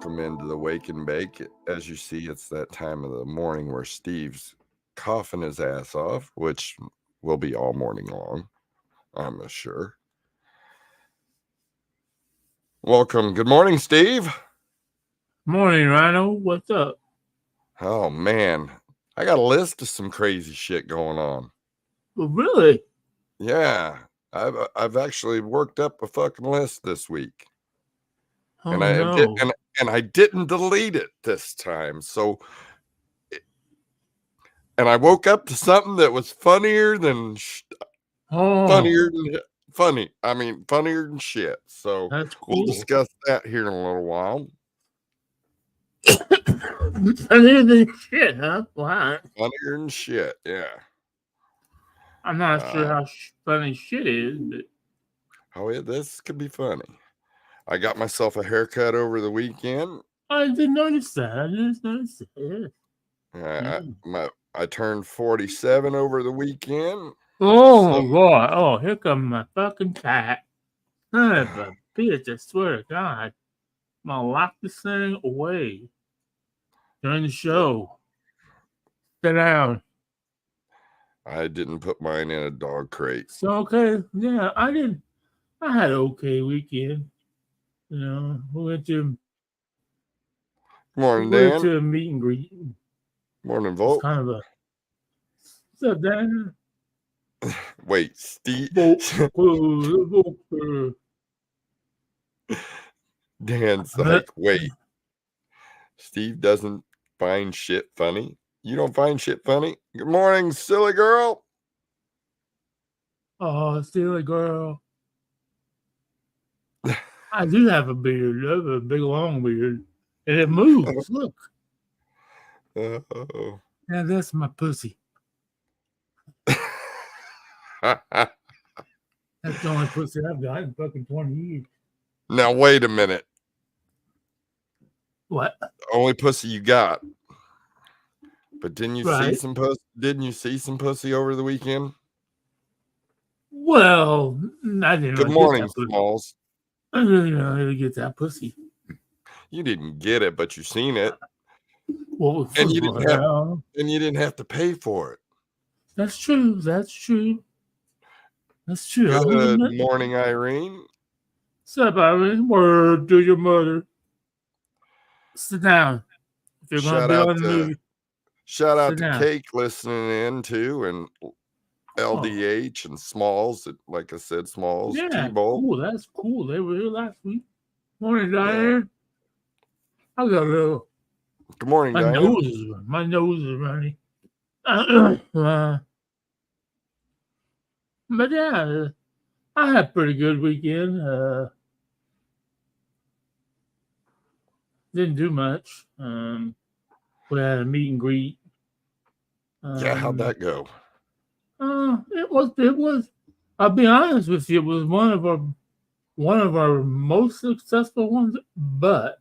welcome into the Wake and Bake. As you see, it's that time of the morning where Steve's coughing his ass off, which will be all morning long, I'm sure. Welcome. Good morning, Steve. Morning, Rhino. What's up? Oh, man. I got a list of some crazy shit going on. Well, really? Yeah. I've actually worked up a fucking list this week. Oh, And I no. did, and I didn't delete it this time. So and I woke up to something that was funnier than funnier than shit. So That's cool. we'll discuss that here in a little while. Funnier than shit, huh? Wow. Funnier than shit, yeah. I'm not sure how funny shit is, but oh yeah, this could be funny. I got myself a haircut over the weekend. I didn't notice that. I just noticed it. I turned 47 over the weekend. Oh, Lord. Oh, here comes my fucking cat. Son of a bitch, I swear to God. I'm going to lock this thing away during the show. Sit down. I didn't put mine in a dog crate. So, okay. Yeah, I did. I had an okay weekend. You know, we went to Morning, Dan. a meet and greet. Morning, Volt. It's kind of a. What's up, Dan? Wait, Steve. Dan's like, wait. Steve doesn't find shit funny? You don't find shit funny? Good morning, silly girl. Oh, silly girl. I do have a beard. I have a big, long beard. And it moves. Look. Uh-oh. Yeah, that's my pussy. That's the only pussy I've got in fucking 20 years. Now, wait a minute. What? Only pussy you got. But didn't you see some pussy? Didn't you see some pussy over the weekend? Well, I didn't. Good morning, Smalls. I didn't really get that pussy. You didn't get it, but you seen it. Well, and you didn't have to pay for it. That's true. That's true. That's true. Good morning, Irene. What's up, Irene? Word to your mother. Sit down. If you're going to be on the movie. Shout out to Cake listening in too, and LDH and Smalls. Like I said, Smalls. Yeah, T-Ball. cool. That's cool. They were here last week. Morning, Diane. I got a little. Good morning, Diane. My nose is running. But yeah, I had a pretty good weekend. Didn't do much. We had a meet and greet. Yeah, how'd that go? It was. I'll be honest with you. It was one of our most successful ones, but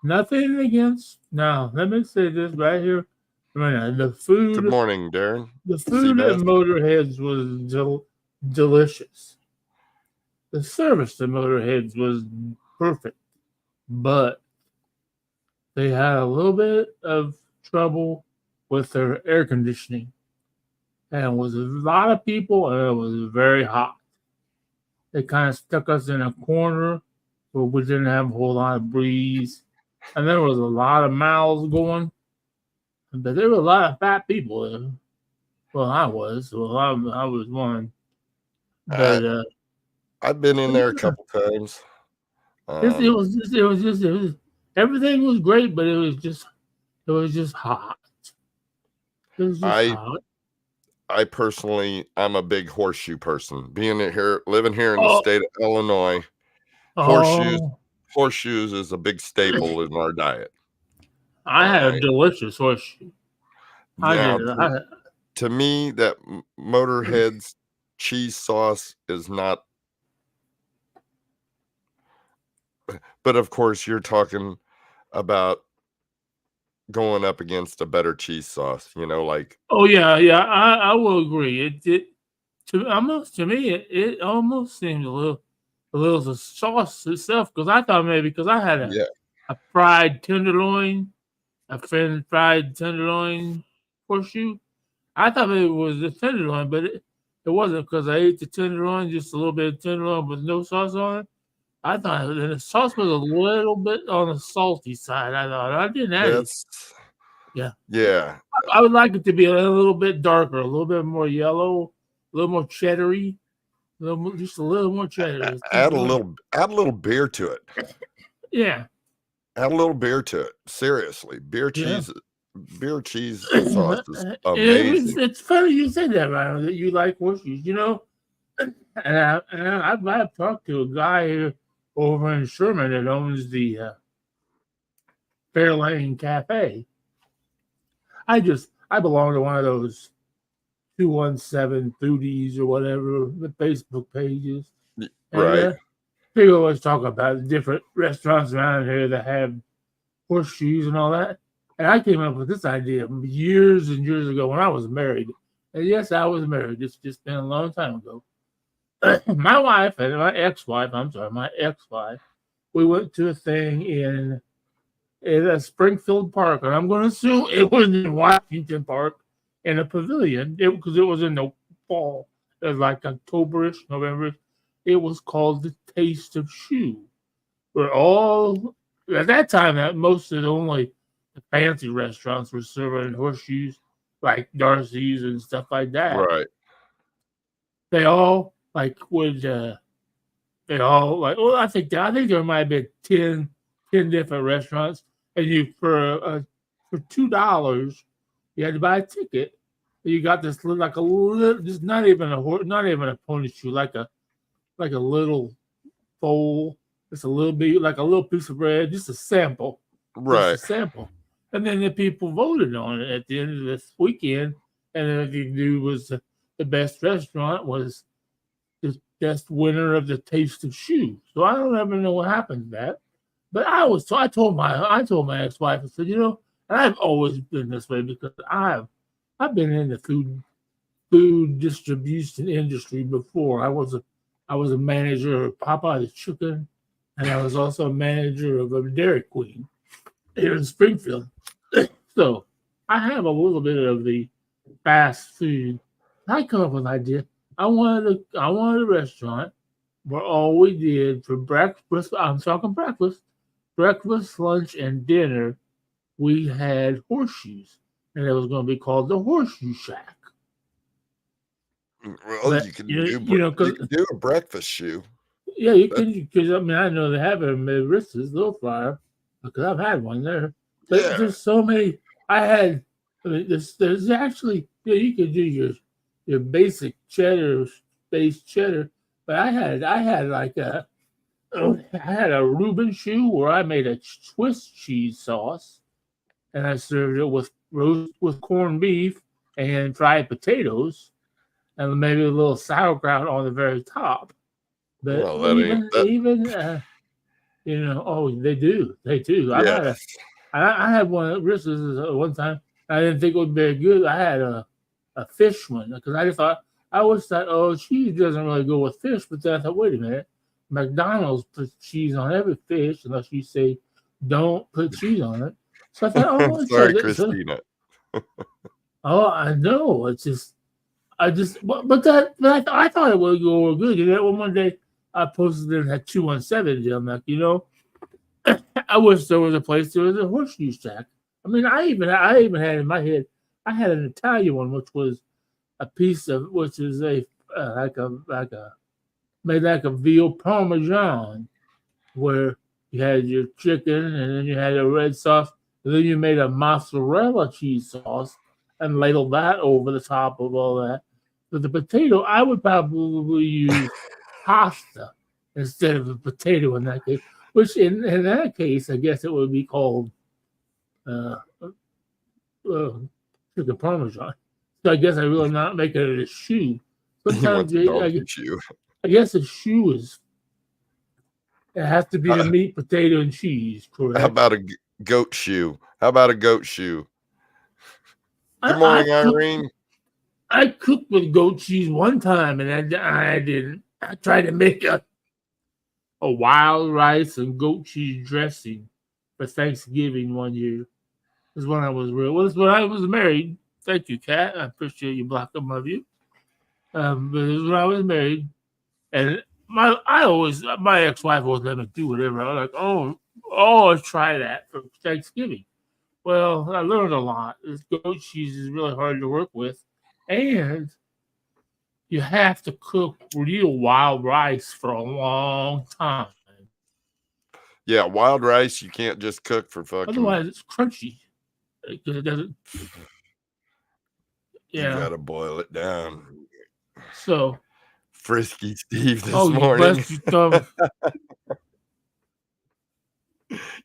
nothing against. Now, let me say this right here. The food. Good morning, Darren. The food at Motorheads was delicious. The service at Motorheads was perfect, but they had a little bit of trouble with their air conditioning. And it was a lot of people, and it was very hot. They kind of stuck us in a corner where we didn't have a whole lot of breeze. And there was a lot of mouths going. But there were a lot of fat people there. Well, I was. Well, I was one. But I've been in there a couple times. It was everything was great, but it was just hot. It was just hot. I personally, I'm a big horseshoe person. Living here in the state of Illinois, horseshoes is a big staple in our diet. I had a delicious horseshoe. To me, that Motorhead's cheese sauce is not. But of course, you're talking about going up against a better cheese sauce, like. Oh yeah, I will agree. To me it almost seemed a little the sauce itself, because I thought maybe because I had a fried tenderloin, a fried tenderloin horseshoe. I thought it was the tenderloin, but it wasn't because I ate the tenderloin, just a little bit of tenderloin with no sauce on it. I thought the sauce was a little bit on the salty side. I thought I didn't add it. That's Yeah, yeah. I would like it to be a little bit darker, a little bit more yellow, a little more cheddary, just a little more cheddar. Add a little beer to it. Yeah, Add a little beer to it. Seriously, yeah. beer cheese sauce is amazing. It's funny you said that, Ryan, that you like horseshoes. I've talked to a guy here over in Sherman that owns the Fairlane Cafe. I belong to one of those 217 foodies or whatever, the Facebook pages. And Right. people always talk about different restaurants around here that have horseshoes and all that. And I came up with this idea years and years ago when I was married. And yes, I was married. It's just been a long time ago. My wife and my ex-wife, we went to a thing in a Springfield Park, and I'm going to assume it was in Washington Park in a pavilion because it was in the fall. It was like Octoberish, November. It was called the Taste of Shoe. Where all at that time, that most of the fancy restaurants were serving horseshoes, like Darcy's and stuff like that. Right. They all I think there might have been 10 different restaurants, and you for $2 you had to buy a ticket. And you got this like a little, just not even a pony shoe, like a little foal, just a little bit, like a little piece of bread, just a sample, Right. And then the people voted on it at the end of this weekend, and then the dude was the best restaurant was the best winner of the Taste of Shoe. So I don't ever know what happened to that. But I told my ex-wife, I said, and I've always been this way because I've been in the food distribution industry before. I was a manager of Popeye's Chicken, and I was also a manager of a Dairy Queen here in Springfield. So I have a little bit of the fast food. I come up with an idea. I wanted a restaurant where all we did for breakfast, I'm talking breakfast, lunch, and dinner, we had horseshoes. And it was going to be called the Horseshoe Shack. Well, But, you can you can do a breakfast shoe. Yeah, you can, because I know they have it in Marissa's Little Fire because I've had one there. But there's so many. There's actually, you can do your basic based cheddar, but I had I had a Reuben shoe where I made a Swiss cheese sauce, and I served it with corned beef and fried potatoes, and maybe a little sauerkraut on the very top. But they do. Yeah. I had one at Rissa's one time. I didn't think it would be very good. I had a fish one because I always thought, cheese doesn't really go with fish. But then I thought, wait a minute, McDonald's puts cheese on every fish unless you say don't put cheese on it. So I thought, sorry, Christina. I know. It's just, I thought it would go good. One day I posted it at 217. I'm like, I wish there was a place there was a Horseshoe Shack. I mean, I even had in my head, I had an Italian one, which was which is made like a veal parmesan, where you had your chicken and then you had a red sauce, and then you made a mozzarella cheese sauce and ladled that over the top of all that. But the potato, I would probably use pasta instead of a potato in that case. Which in that case, I guess it would be called chicken parmesan. So I guess I'm really not making it a shoe. Sometimes I guess a shoe it has to be the meat, potato, and cheese. Correct. How about a goat shoe? Good morning, Irene. I cooked with goat cheese one time, and I didn't. I tried to make a wild rice and goat cheese dressing for Thanksgiving one year. This is when I was when I was married. Thank you, Kat. I appreciate you, Black. I love you. But it was when I was married, and my ex-wife always let me do whatever. I was like, I'll try that for Thanksgiving. Well, I learned a lot. This goat cheese is really hard to work with, and you have to cook real wild rice for a long time. Yeah, wild rice you can't just cook for fucking. Otherwise, it's crunchy because it doesn't. Yeah, you gotta boil it down. So Frisky Steve this you morning. bless your thumb.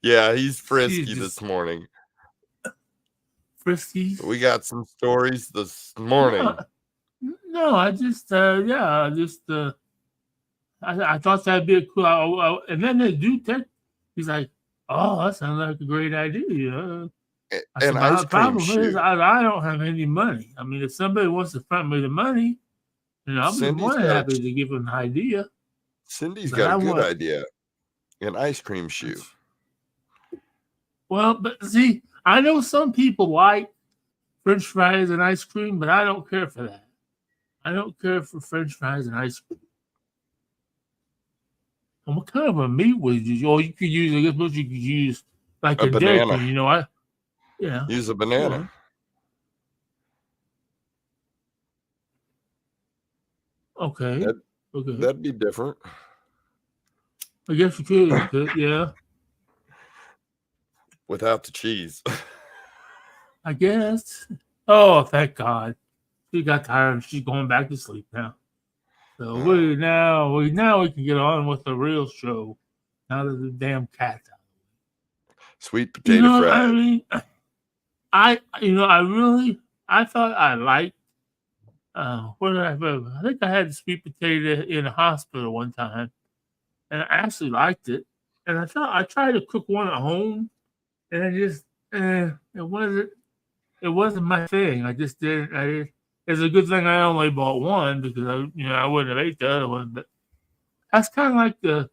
Yeah, he's frisky this morning. Frisky. We got some stories this morning. No, I thought that'd be a cool. And then they do take. He's like, "Oh, that sounds like a great idea." You know? And ice cream shoot. I don't have any money. I mean, if somebody wants to front me the money, I'll be more than happy to give them an idea. Cindy's got a good idea. An ice cream shoe. Well, but see, I know some people like French fries and ice cream, but I don't care for that. I don't care for French fries and ice cream. And what kind of a meat would you use? Or you could use, I guess, what you could use like a banana. Cream, use a banana. Okay. That'd be different. I guess you could, yeah. Without the cheese. I guess. Oh, thank God. She got tired and she's going back to sleep now. So we can get on with the real show. Now that the damn cat's out. Sweet potato fries. I mean, I thought I liked. What did I have? I think I had sweet potato in a hospital one time, and I actually liked it. And I tried to cook one at home, and it wasn't my thing. I just didn't. It's a good thing I only bought one because I wouldn't have ate the other one. But that's kind of like the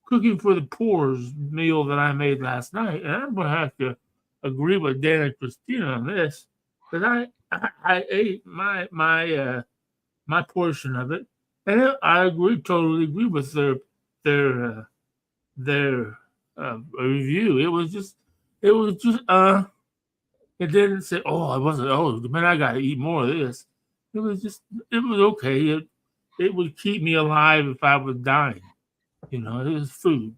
cooking for the poor's meal that I made last night, and I'm gonna have to agree with Dan and Christina on this because I ate my portion of it, and I totally agree with their review. It didn't say, man, I got to eat more of this. It was okay. It would keep me alive if I was dying. It was food.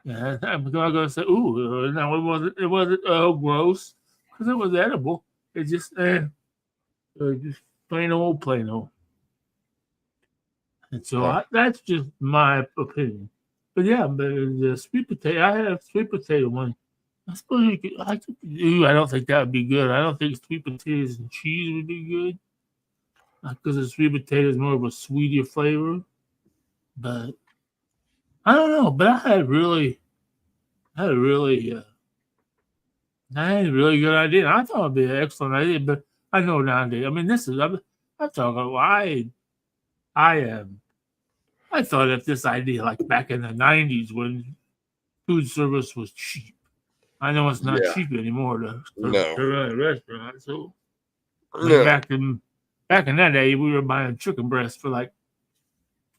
Yeah, I'm gonna say, no, it wasn't gross because it was edible. It just plain old. And so that's just my opinion. But yeah, the sweet potato, I had a sweet potato one. I suppose you could. I don't think that would be good. I don't think sweet potatoes and cheese would be good because the sweet potato is more of a sweeter flavor. But I don't know. But I had a really good idea. I thought it'd be an excellent idea. But I know nowadays. I mean, I'm talking. I thought of this idea like back in the 90s when food service was cheap. I know it's not cheap anymore to run a restaurant. So back in that day, we were buying chicken breasts for like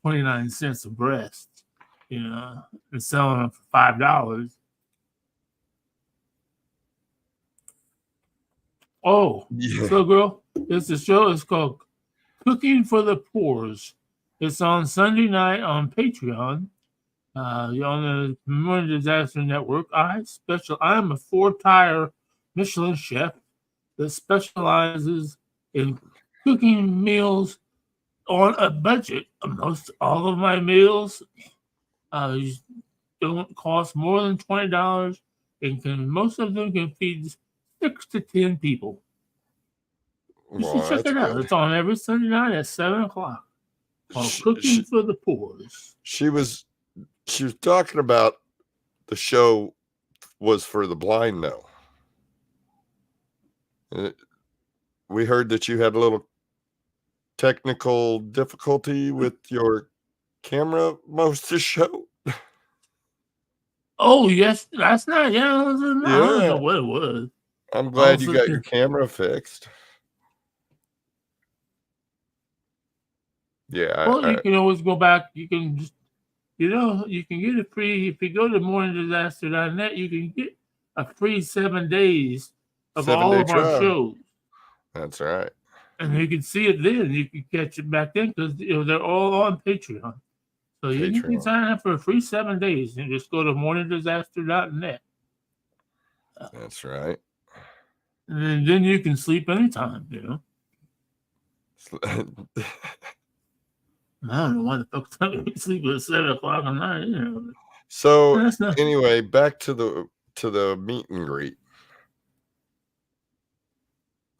29 cents a breast, and selling them for $5. Oh, so girl, it's a show. It's called Cooking for the Poors. It's on Sunday night on Patreon. On the Memorial Disaster Network. I'm a 4-tire Michelin chef that specializes in cooking meals on a budget. Most all of my meals don't cost more than $20, and most of them can feed 6 to 10 people. You should check it out. Good. It's on every Sunday night at 7:00. Called Cooking for the Poors. She was talking about the show was for the blind, though. We heard that you had a little technical difficulty with your camera most of the show. Oh yes, last night. Yeah, I don't know Yeah. what it was. I'm I glad was you got your looking. camera fixed. Yeah, Well, you can always go back. You can just, you can get it free if you go to morningdisaster.net. You can get a free 7 days of all 7-day of our trial. shows, That's right. and you can see it then. You can catch it back then because they're all on Patreon. So you can Patreon. sign up for a free 7 days and just go to morningdisaster.net. That's right. And then you can sleep anytime. I don't know why the fuck time you sleep at 7 o'clock at night. So That's not. anyway, back to the meet and greet.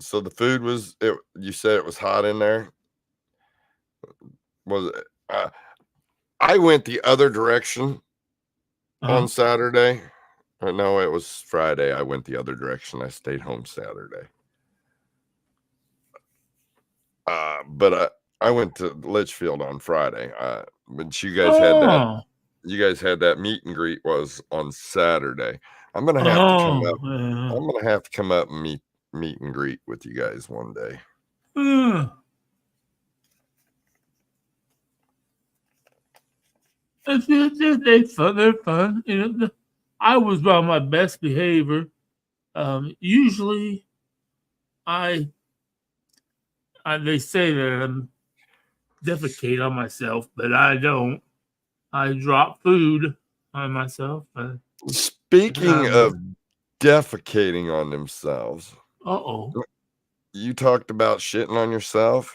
So the food was it. You said it was hot in there. Was it? I went the other direction Uh-huh. on Saturday. Or no, it was Friday. I went the other direction. I stayed home Saturday. But I went to Litchfield on Friday. But you guys had that meet and greet was on Saturday. I'm gonna have to come up. Yeah. I'm gonna have to come up and meet and greet with you guys one day. They're fun. They're fun. I was on my best behavior. Usually, I, they say that I'm defecate on myself, but I don't. I drop food on myself. Speaking of defecating on themselves, Uh-oh. you talked about shitting on yourself.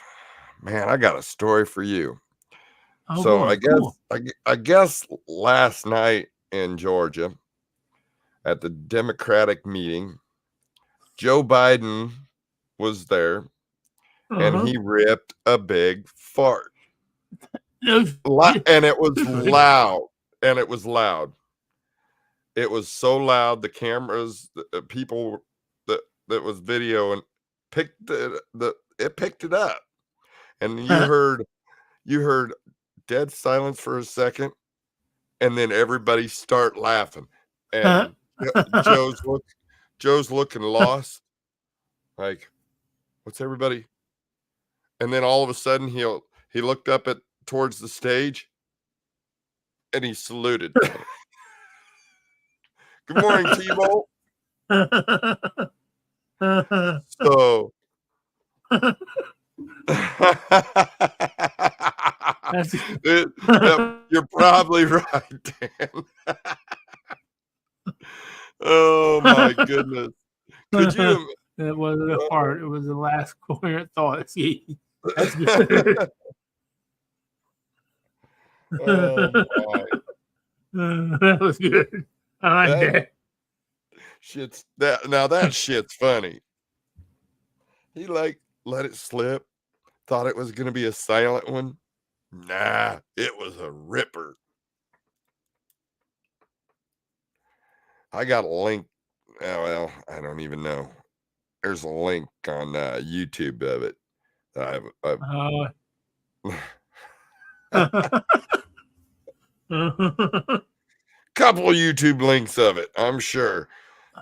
Man, I got a story for you. Oh So boy, cool. I guess last night in Georgia at the Democratic meeting, Joe Biden was there and Uh-huh. he ripped a big fart. No, And it was loud. And it was loud. It was so loud. The cameras, the people that was videoing picked it picked it up. And you heard dead silence for a second, and then everybody start laughing. And Joe's looking lost, like, what's everybody? And then all of a sudden he looked up at towards the stage and he saluted. Good morning, T-Bolt. So you're probably right, Dan. Oh my goodness. Could you It wasn't a fart. It was the last coherent thought. See, that's good. Oh my. That was good. I like that. That shit's funny. He like let it slip, thought it was gonna be a silent one. Nah, it was a ripper. I got a link. Oh, well, I don't even know. There's a link on YouTube of it. Couple of YouTube links of it, I'm sure.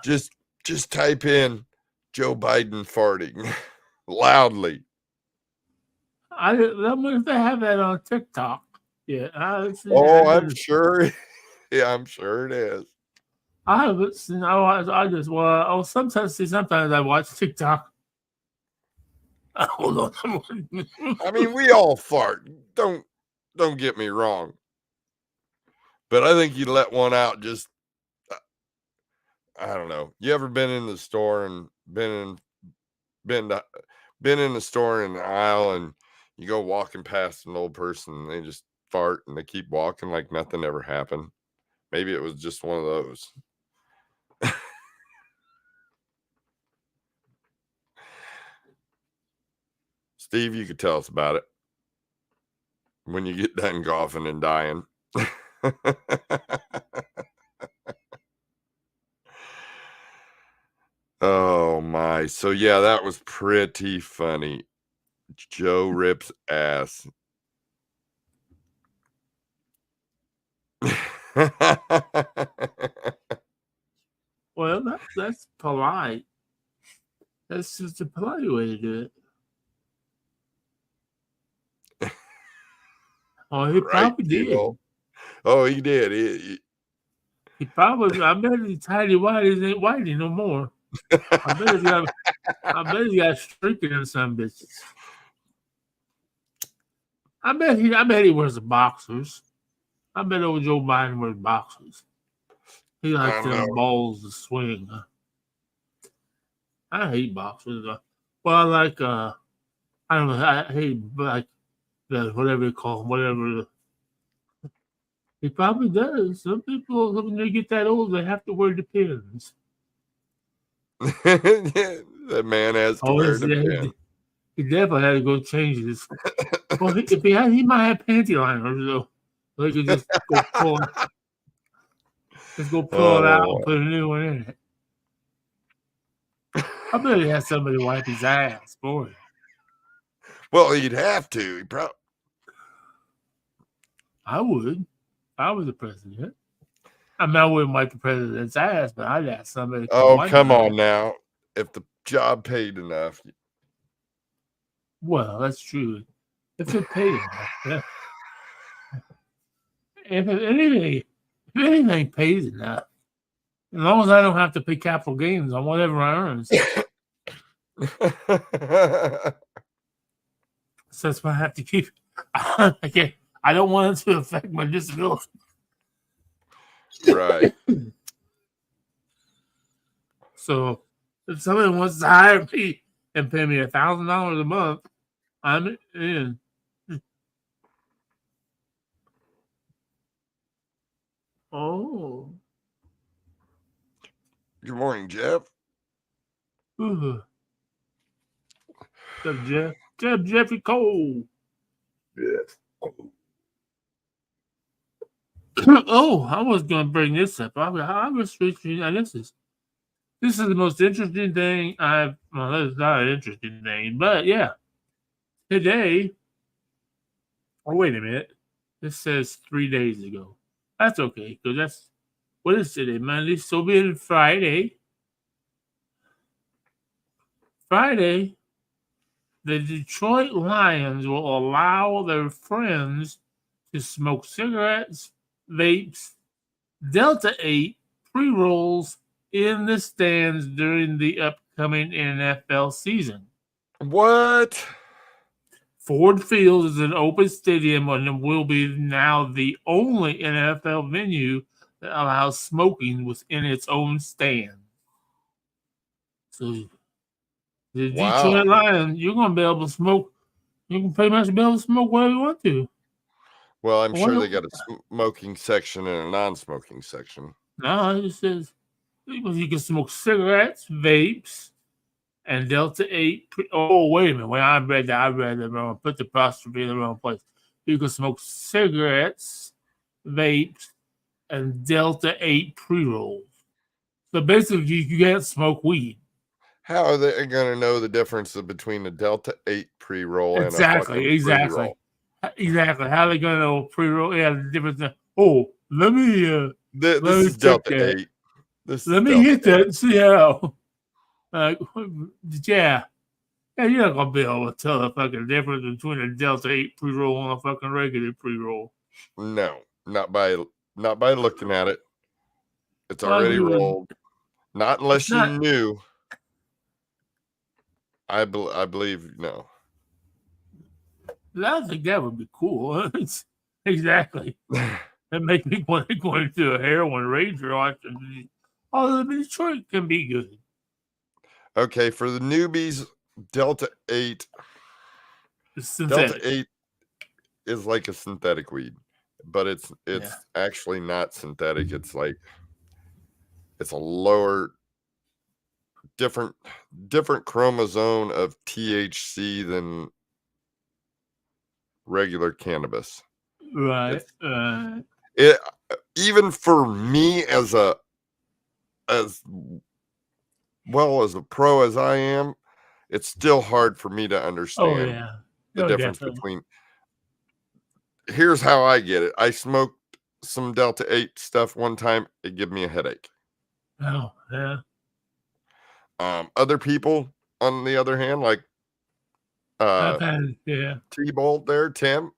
Just type in Joe Biden farting loudly. I wonder if they have that on TikTok. Yeah, I'm sure. Yeah, I'm sure it is. I haven't seen. I just sometimes I watch TikTok. Hold on. I mean, we all fart. Don't get me wrong. But I think you let one out just I don't know. You ever been in the store and been in the store in the aisle and you go walking past an old person and they just fart and they keep walking like nothing ever happened? Maybe it was just one of those. Steve, you could tell us about it when you get done coughing and dying. Oh my. So yeah, that was pretty funny. Joe rips ass. Well, that's polite. That's just a polite way to do it. Oh, he Right, probably T-Bone. did. Oh, he did. He probably. I bet his tiny whiteies ain't whitey no more. I bet he's got. I bet he got streaking in some bitches. I bet he wears the boxers. I bet old Joe Biden wears boxers. He likes I them know. balls to swing. I hate boxers. Well, I like I don't know. I hate like the whatever you call them, whatever. He probably does. Some people when they get that old, they have to wear Depends. That man has to wear the pin. He definitely had to go change his. Well, if he had, he might have panty liners though. So he could just go pull it out and put a new one in it. I bet he had somebody wipe his ass for him. Well, he'd have to. He probably. I would. If I was the president. I mean, I wouldn't wipe the president's ass, but I'd ask somebody. Oh, come on now! If the job paid enough. Well, that's true. If it paid enough, yeah. If anything pays enough, as long as I don't have to pay capital gains on whatever I earn. So that's why I have to keep. I don't want it to affect my disability. Right. So if somebody wants to hire me and pay me $1,000 a month, I'm in. Oh. Good morning, Jeff. What's up, Jeff? Jeffrey Cole. Yes. Oh, I was going to bring this up. I was reaching. This is the most interesting thing Well, that's not an interesting thing, but yeah. Today. Oh, wait a minute. This says 3 days ago. That's okay, because what is today? Monday, so be it Friday. Friday, the Detroit Lions will allow their friends to smoke cigarettes, vapes, Delta 8 pre-rolls in the stands during the upcoming NFL season. What? Ford Field is an open stadium and will be now the only NFL venue that allows smoking within its own stand. So the Detroit Lions, you're going to be able to smoke. You can pretty much be able to smoke whatever you want to. Well, I'm sure they got a smoking section and a non-smoking section. No, it just says you can smoke cigarettes, vapes, and Delta 8. Oh, wait a minute. When I read that wrong. Put the apostrophe in the wrong place. You can smoke cigarettes, vapes, and Delta 8 pre-rolls. So basically, you can't smoke weed. How are they going to know the difference between a Delta 8 pre-roll and a fucking pre-roll? Exactly. How are they going to know pre-roll? Yeah, the difference. Oh, let me this is Delta 8. Let me hit that and see how. Yeah, you're not going to be able to tell the fucking difference between a Delta 8 pre-roll and a fucking regular pre-roll. No, not by looking at it. It's already rolled. Not unless you knew. I believe no. I think that would be cool. Exactly. That makes me want to go into a heroin rager. Although Detroit can be good. Okay, for the newbies, Delta 8. Delta 8 is like a synthetic weed, but it's actually not synthetic. It's like it's a lower, different chromosome of THC than regular cannabis. Right. It even for me as well as a pro as I am, it's still hard for me to understand the difference between. Here's how I get it. I smoked some Delta 8 stuff one time. It gave me a headache. Oh, yeah. Other people, on the other hand, like I've had, yeah. T-Bolt there, Tim,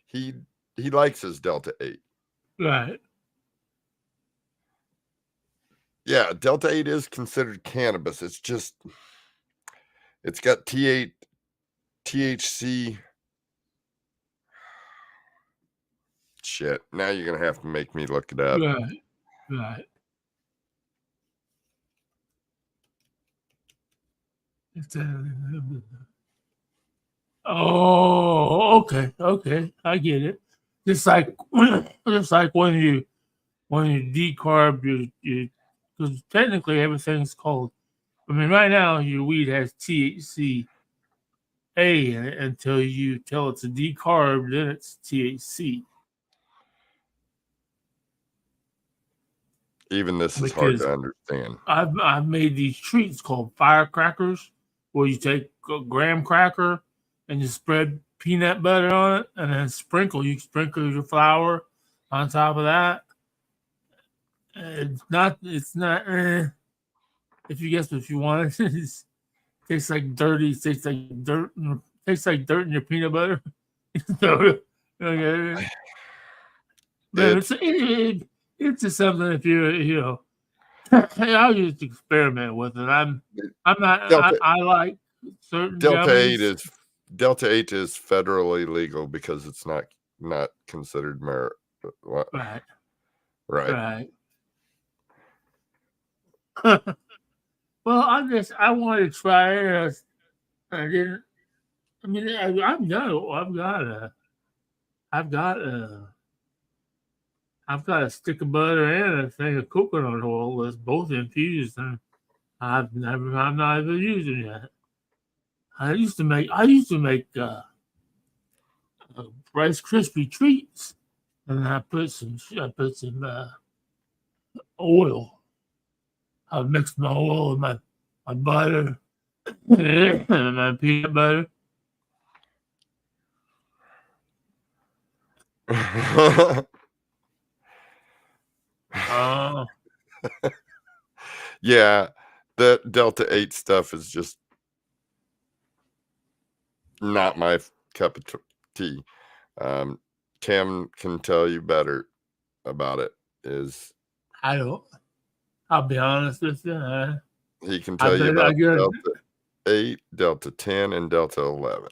he likes his Delta 8. Right. Yeah, Delta 8 is considered cannabis. It's just, it's got T8, THC. Shit, now you're going to have to make me look it up. Right. Right. It's oh, okay. Okay. I get it. Just like when you decarb your because technically everything's called. I mean, right now your weed has THC in it until you tell it's a decarb, then it's THC. Even this is hard Because to understand. I've made these treats called firecrackers, where you take a graham cracker and you spread peanut butter on it, and then you sprinkle your flour on top of that. It's not. If you guess what you want, it tastes like dirty. It tastes like dirt. Tastes like dirt in your peanut butter. So, okay. Man, it's just something if you know. I'll just experiment with it. I'm not. Delta, I like certain Delta gummies. 8 is Delta 8 is federally legal because it's not considered Right. Right. Well, I wanted to try it. I didn't. I mean, I've got a stick of butter and a thing of coconut oil that's both infused, and I'm not even using it. I used to make Rice Krispie treats, and I put some oil. I mixed my oil with my butter and my peanut butter. Yeah, the Delta 8 stuff is just not my cup of tea. Tim can tell you better about it. I'll be honest with you. He can tell you about get Delta 8, Delta 10, and Delta 11.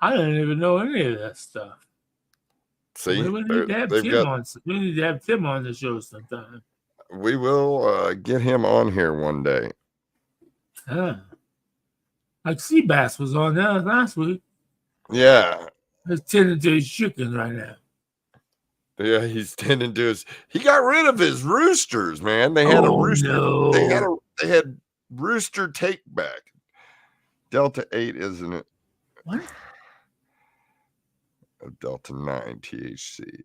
I didn't even know any of that stuff. See, We need to have Tim on. We need to have Tim on the show sometime. We will get him on here one day. Like Seabass was on there last week. Yeah. He's tending to his chickens right now. Yeah, he's tending to his. He got rid of his roosters, man. They had a rooster. No. They had rooster take back. Delta 8, isn't it? What? Delta 9 THC.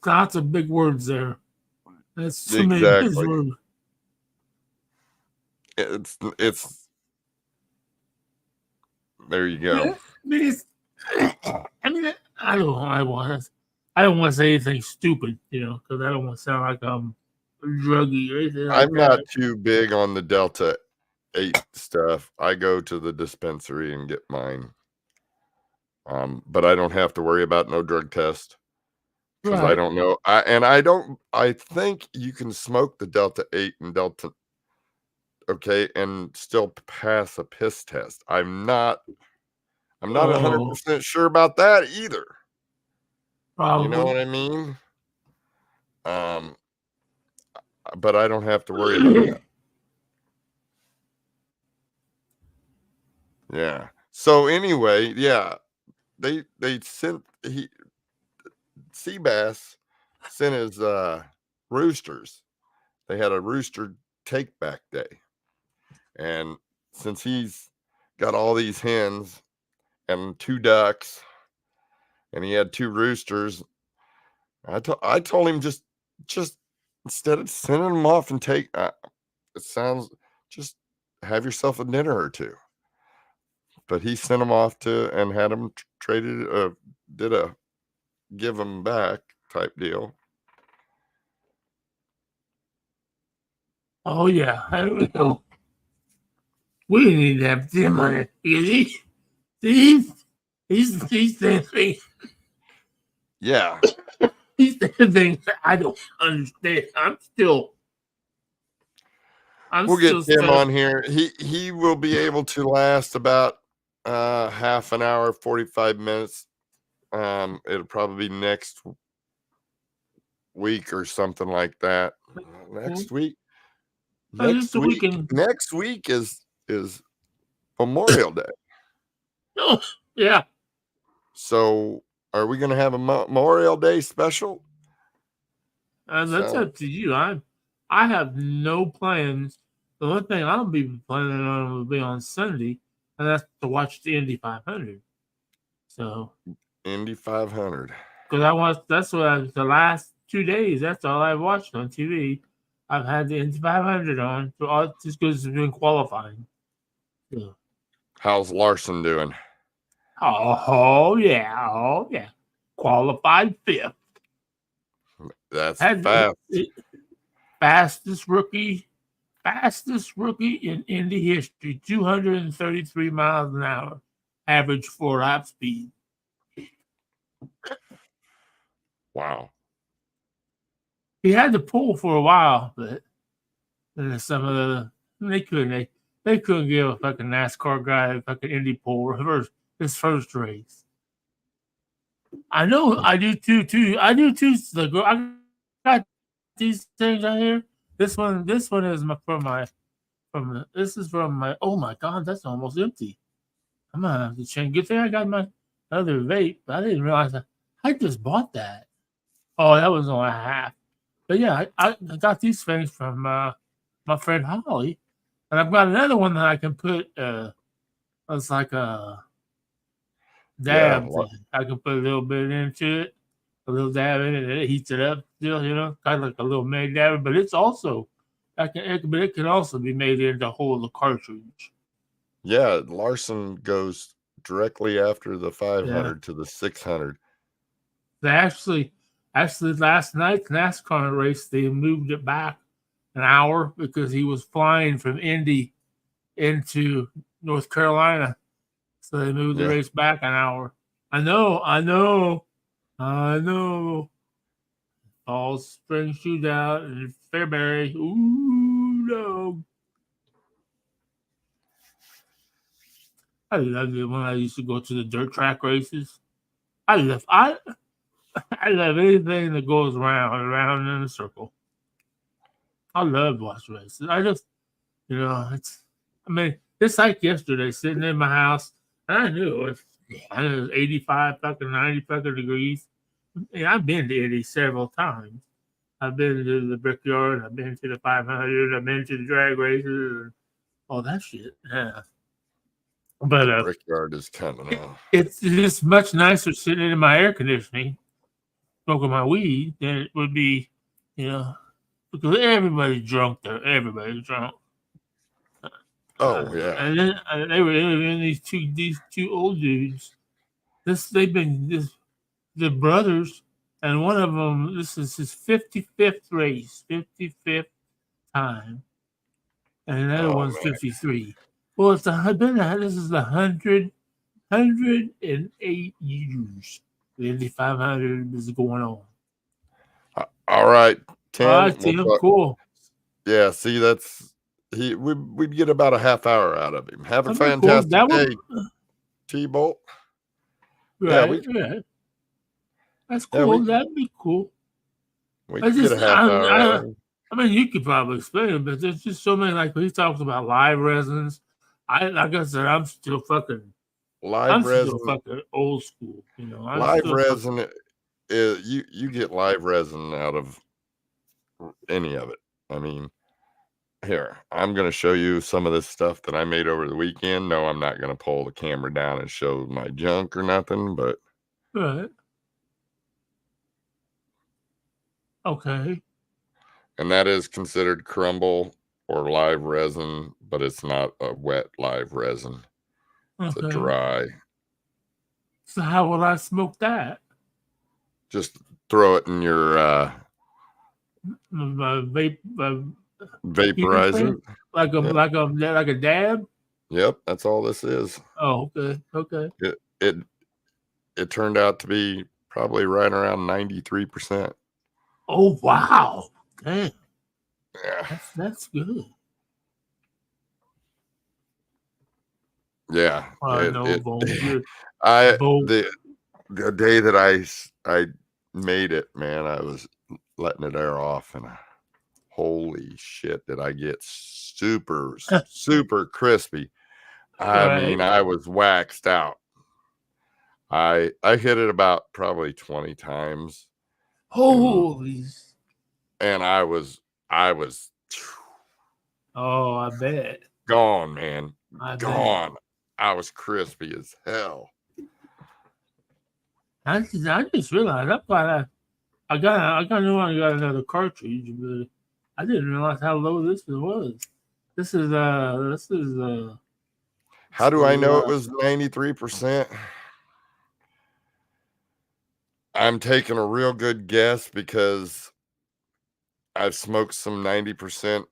Lots of big words there. That's too many big words. It's there you go. I don't want to say anything stupid, because I don't want to sound like I'm druggy or anything like I'm not too big on the Delta 8 stuff. I go to the dispensary and get mine. But I don't have to worry about no drug test because I don't know. I think you can smoke the Delta 8 and Delta, and still pass a piss test. I'm not 100% sure about that either. Probably. You know what I mean? But I don't have to worry about that. Yeah. So anyway, yeah, they sent Seabass sent his roosters. They had a rooster take back day, and since he's got all these hens and 2 ducks, and he had 2 roosters, I told him just instead of sending them off and take, it sounds, just have yourself a dinner or 2. But he sent them off and had them traded, did a give them back type deal. Oh yeah, I don't know. We need to have Tim on it because he's saying things. Yeah, He's saying things that I don't understand. we'll get still Tim stuck. on here. He will be able to last about half an hour, 45 minutes. It'll probably be next week or something like that. Next week. Just so we can. Next week is Memorial Day. Oh, yeah. So are we going to have a Memorial Day special? That's up to you. I have no plans. The only thing I'll be planning on will be on Sunday, and that's to watch the Indy 500. So Indy 500. because I watched, the last 2 days. That's all I've watched on TV. I've had the Indy 500 on for all just because it's been qualifying. So. How's Larson doing? Oh yeah, qualified fifth. That's fast. Fastest rookie in Indy history, 233 miles an hour, average 4-lap speed. Wow. He had to pull for a while, but some of they couldn't give a fucking NASCAR guy a fucking Indy pole his first race. I know I do too. I do too. I got these things right here. This one is this is from my. Oh my god, that's almost empty. I'm gonna have to change. Good thing I got my other vape. But I didn't realize I just bought that. Oh, that was only half. But yeah, I got these things from my friend Holly, and I've got another one that I can put. It's like a dab thing. I can put a little bit into it, a little dab in it, and it heats it up. Still, kind of like a little mini dabber. But it's also, but it can also be made into a whole cartridge. Yeah, Larson goes directly after the 500 to the 600. Actually, last night's NASCAR race, they moved it back an hour because he was flying from Indy into North Carolina. So they moved the race back an hour. I know. Fall spring shootout in Fairbury. Ooh, no. I loved it when I used to go to the dirt track races. I love anything that goes around in a circle. I love watching races. It's like yesterday sitting in my house, and I knew it was 85 fucking 90 fucking degrees. And I've been to Indy several times. I've been to the Brickyard, I've been to the 500, I've been to the drag races, and all that shit. Yeah. But the Brickyard is coming now. It's just much nicer sitting in my air conditioning, smoking my weed, than it would be, because everybody's drunk there. Everybody's drunk. Oh yeah. And then they were interviewing these two old dudes. The brothers, and one of them. This is his 55th race, 55th time, and another one's 53. Well, this is the 108 years the Indy 500 is going on. All right, Tim. All right, Tim. Cool. Yeah, see, we'd get about a half hour out of him. Have a fantastic day, T-Bolt. Right, right. That's cool. That'd be cool. We could get a half hour out of him. I mean, you could probably explain it, but there's just so many, like when he talks about live resins. Like I said, I'm still fucking old school. Live resin is you get live resin out of any of it. I mean, here, I'm going to show you some of this stuff that I made over the weekend. No, I'm not going to pull the camera down and show my junk or nothing, but. Right. Okay. And that is considered crumble or live resin, but it's not a wet live resin. It's a dry. So how will I smoke that? Just throw it in your vape heating vaporizer. thing, like a dab. Yep, that's all this is. Oh, okay. It turned out to be probably right around 93%. Oh wow, damn, Yeah, that's good. yeah. No, Vaughn, I Bo. the day that I made it, man, I was letting it air off, and holy shit, did I get super crispy. I mean, Right. I was waxed out. I hit it about probably 20 times, and Holy. I was Oh, I bet. gone, man. I bet. Gone. I was crispy as hell. I just realized I knew I got another cartridge, but I didn't realize how low this was. This is How do I know it so, was 93%? I'm taking a real good guess because I've smoked some 90%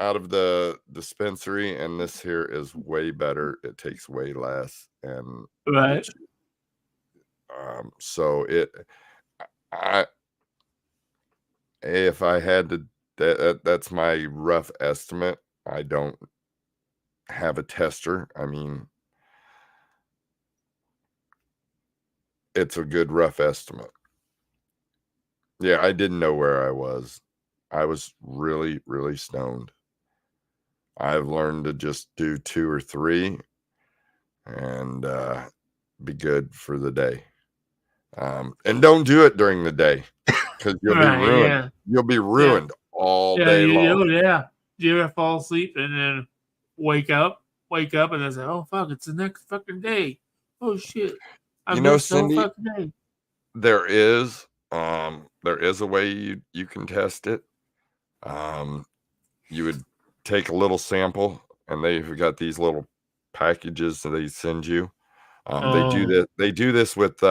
out of the dispensary, and this here is way better. It takes way less, and right. it's so it I if I had to that's my rough estimate. I don't have a tester. I mean, it's a good rough estimate. Yeah, I didn't know where I was. I was really, really stoned. I've learned to just do 2 or 3 and be good for the day. And don't do it during the day because you'll be Right, ruined. yeah. You'll be Yeah. ruined all Yeah, day long. yeah. You ever fall asleep and then wake up and then say, "Oh fuck, it's the next fucking day." Oh shit. I You know, missed the whole Cindy, fucking day. there is a way you can test it. Um, you would take a little sample, and they've got these little packages that they send you. Oh. They do this with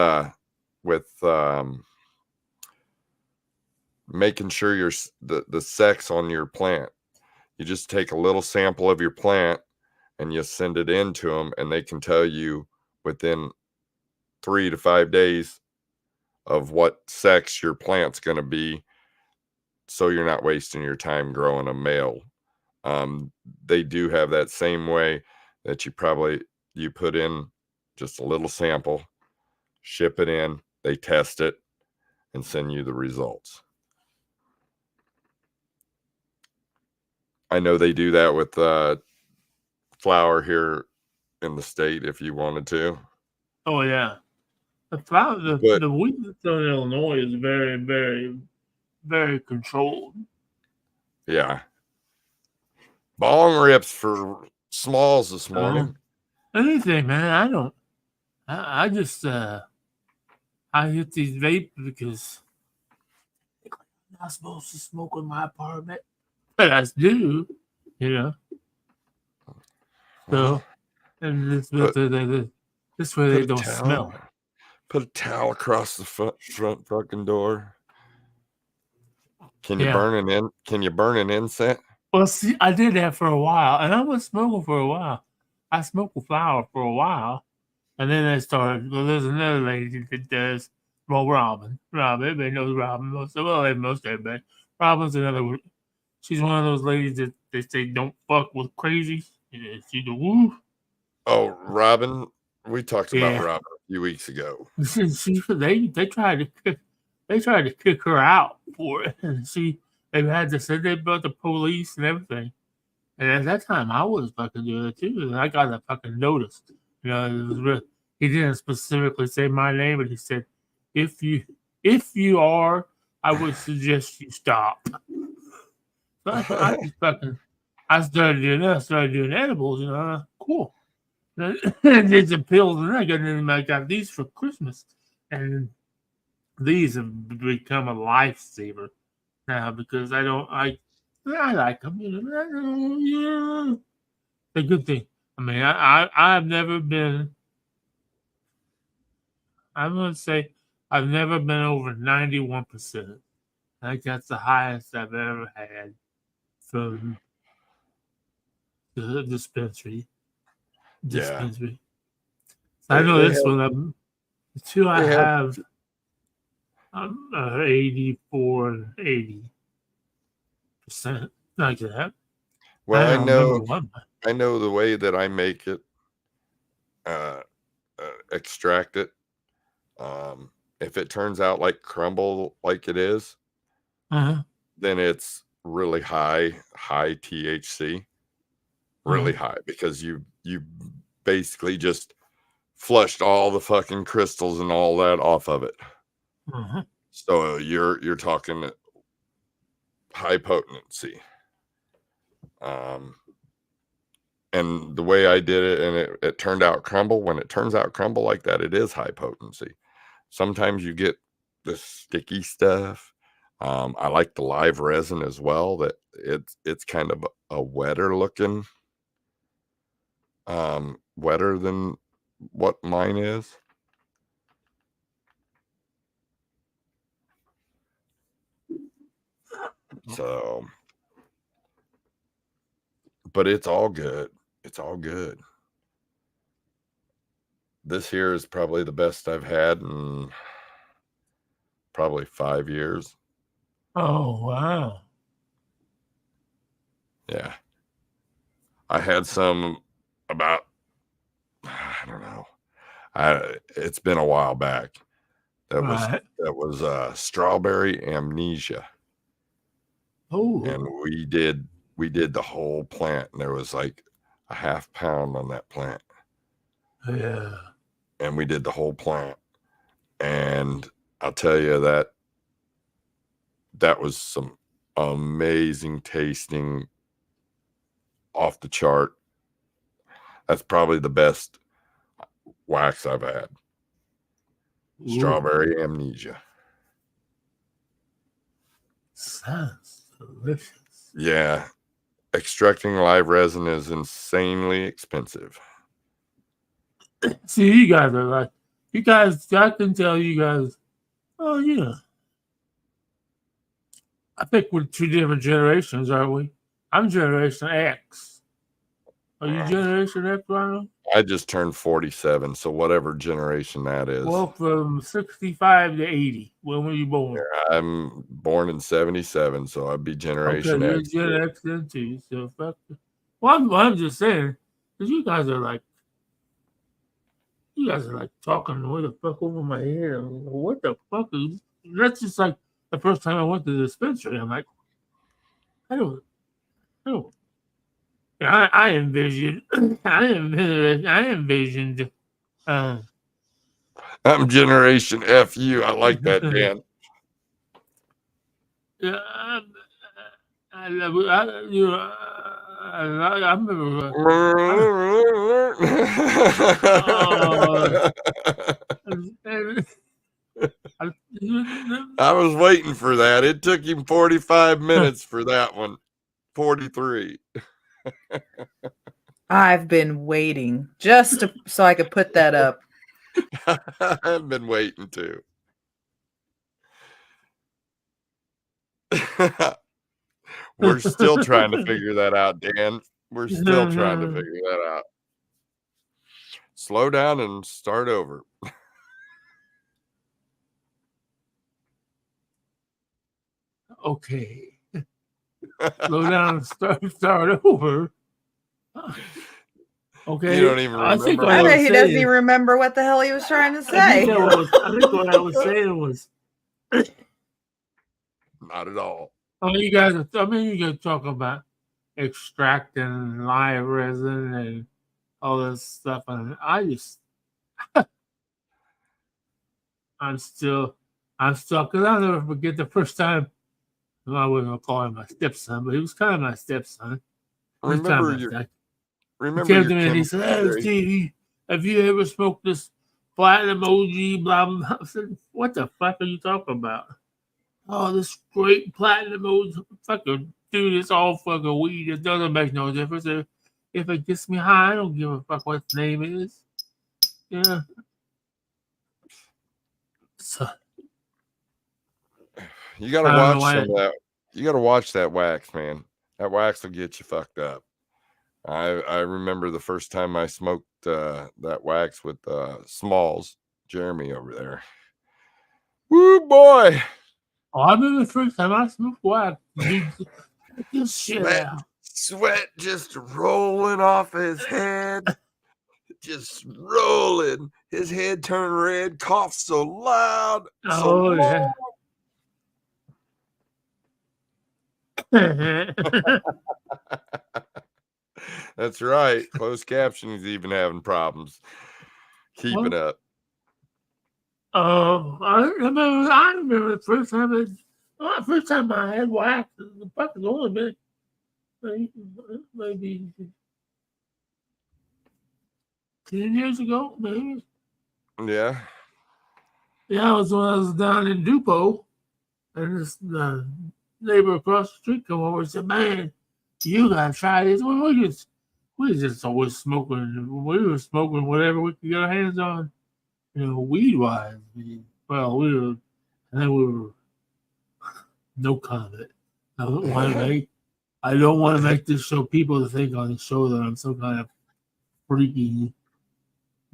making sure the sex on your plant. You just take a little sample of your plant and you send it in to them, and they can tell you within 3 to 5 days of what sex your plant's going to be, so you're not wasting your time growing a male. They do have that same way that you put in just a little sample, ship it in, they test it, and send you the results. I know they do that with flower here in the state if you wanted to. Oh yeah. But The weed that's in Illinois is very, very, very controlled. yeah, bong rips for smalls this Oh. morning. Anything, man. I don't. I just I hit these vape because I'm not supposed to smoke in my apartment, but I do, you know. Well, So and put this way put they a don't towel smell. put a towel across the front fucking door. Yeah. Can you burn an incense? Well, see, I did that for a while, and I was smoking for a while. I smoked with flower for a while, and then I started. Well, there's another lady that does. Well, Robin, everybody knows Robin. Most everybody. Robin's another. She's one of those ladies that they say don't fuck with crazy. Yeah, she the woo. Oh, Robin. We talked about Yeah, Robin a few weeks ago. they tried to kick her out for it, and they had to say they brought the police and everything. And at that time, I was fucking doing it too, and I got a fucking notice. You know, it was real. He didn't specifically say my name, but he said, "If you are, I would suggest you stop." So I just fucking I started doing that. I started doing edibles. You know, cool. And did some pills, and I got these for Christmas, and these have become a lifesaver now because I like them. You know, yeah, a good thing. I mean, I've never been. I'm gonna say I've never been over 91%. I think that's the highest I've ever had from the dispensary. Yeah. So I know They this have, one. The two I they have, have 84 and 80%. Like that. well, I don't remember one. I know the way that I make it, extract it. If it turns out like crumble like it is, then it's really high THC, really high, because you basically just flushed all the fucking crystals and all that off of it. So you're talking high potency. And the way I did it, and it turned out crumble. When it turns out crumble like that, it is high potency. Sometimes you get the sticky stuff. I like the live resin as well. That it's kind of a wetter looking, wetter than what mine is. So, but it's all good. It's all good. This here is probably the best I've had in probably 5 years. Oh, wow. Yeah. I had some about, I don't know. It's been a while back. That was strawberry amnesia. Oh. And we did the whole plant, and there was like a half pound on that plant. Yeah. And we did the whole plant. And I'll tell you that was some amazing tasting, off the chart. That's probably the best wax I've had. Ooh. Strawberry amnesia. Sounds delicious. Yeah. Extracting live resin is insanely expensive. See, you guys are like, I can tell you guys, oh, yeah. I think we're two different generations, aren't we? I'm Generation X. Are you Generation X, Rhyno? I just turned 47, so whatever generation that is. Well, from 65 to 80. When were you born? Yeah, I'm born in 77, so I'd be Generation X. You're Gen X then too. So fuck. Well, I'm just saying, because you guys are like talking way the fuck over my head. I'm like, what the fuck is? That's just like the first time I went to the dispensary. I'm like, I don't. I envisioned. I'm Generation FU. I like that, Dan. Yeah, I remember. I was waiting for that. It took him 45 minutes for that one. 43. I've been waiting so I could put that up. I've been waiting too. We're still trying to figure that out, Dan. We're still trying to figure that out. Slow down and start over. Okay. Slow down and start over. Okay. You don't even remember. I bet he doesn't even remember what the hell he was trying to say. I think what I was saying was not at all. You guys talk about extracting live resin and all this stuff, and I'm stuck, because I'll never forget the first time. Well, I wasn't gonna call him my stepson, but he was kind of my stepson. Remember he came to me and he said, "Hey, Steve, have you ever smoked this platinum OG, blah, blah, blah?" I said, "What the fuck are you talking about?" "Oh, this great platinum OG." Fucking dude, it's all fucking weed. It doesn't make no difference. If it gets me high, I don't give a fuck what its name is. Yeah. So, You got to I don't know watch why- some of that. You got to watch that wax, man. That wax will get you fucked up. I remember the first time I smoked that wax with Smalls, Jeremy over there. Woo, boy. Oh, I remember the first time I smoked wax. Dude, get this shit out. Sweat just rolling off his head. Just rolling. His head turned red. Coughed so loud. Oh, yeah. That's right. Closed caption is even having problems. Keep it up. Oh, I remember the first time I had wax. The fucking only been maybe 10 years ago, maybe. Yeah. Yeah, it was when I was down in Dupo, and this neighbor across the street come over and said, "Man, you gotta try this." We just always smoking. We were smoking whatever we could get our hands on, weed wise. Well, I think we were no comment. I don't want to make this show people to think on the show that I'm some kind of freaky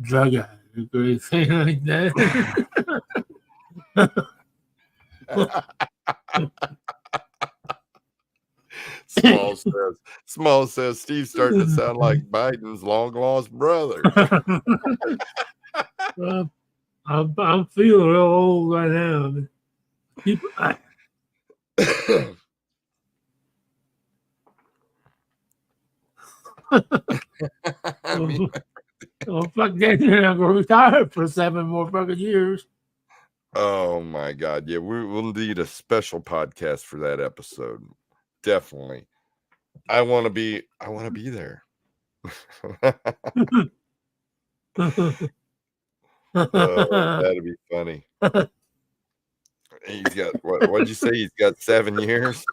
drug addict or anything like that. Small says Steve's starting to sound like Biden's long lost brother. I'm feeling real old right now. Fuck that! I'm gonna retire for 7 more fucking years. Oh my God! Yeah, we'll need a special podcast for that episode. Definitely. I want to be there. That'd be funny. He's got what'd you say? He's got 7 years.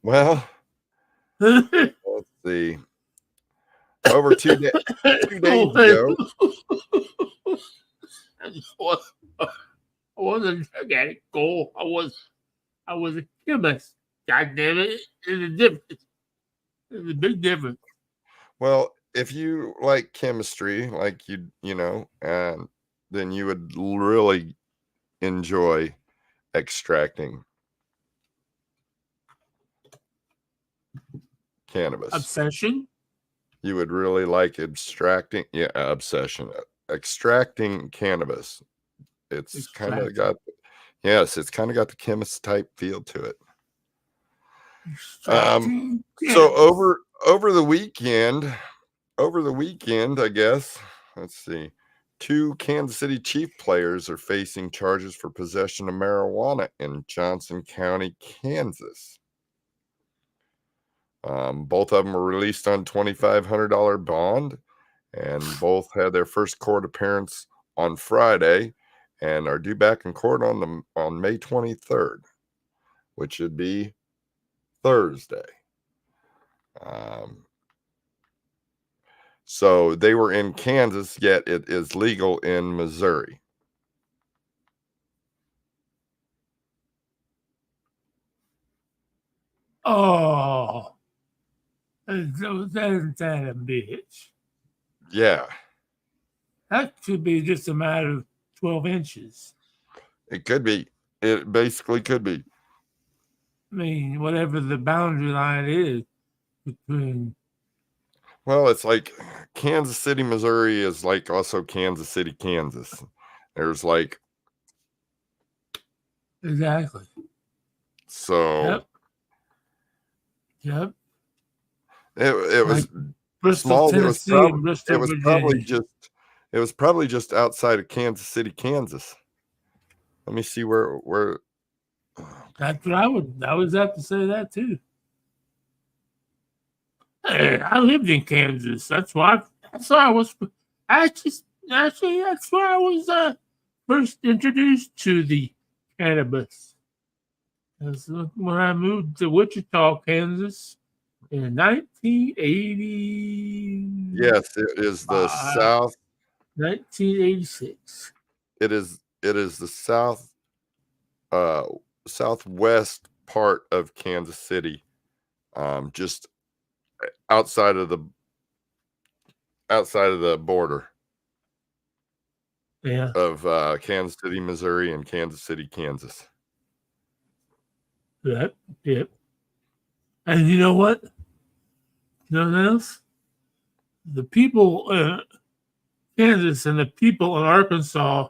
Well, let's see. Over 2 days ago. I wasn't a drug addict, Cole. I was a chemist. God damn it. There's a difference. There's a big difference. Well, if you like chemistry, like and then you would really enjoy extracting cannabis. Obsession? You would really like extracting cannabis. It's kind of got the chemist type feel to it. So over the weekend, I guess, let's see, 2 Kansas City Chief players are facing charges for possession of marijuana in Johnson County, Kansas. Both of them were released on $2,500 bond, and both had their first court appearance on Friday and are due back in court on May 23rd, which would be Thursday. So they were in Kansas, yet it is legal in Missouri. Oh, that a bitch. Yeah. That should be just a matter of 12 inches. It could be. It basically could be. I mean, whatever the boundary line is between. Well, it's like Kansas City, Missouri is like also Kansas City, Kansas. There's like. Exactly. So. Yep. It was like Bristol, small. Tennessee, It was probably just outside of Kansas City, Kansas. Let me see where. That's what I would have to say that too. Hey, I lived in Kansas. That's why I was actually that's where I was first introduced to the cannabis. That's when I moved to Wichita, Kansas in 1980. Yes, it is the south. 1986. It is the southwest part of Kansas City, just outside of the border Yeah. of Kansas City, Missouri, and Kansas City, Kansas. Yep. Yep. And you know what? You know what else? The people in Kansas and the people in Arkansas,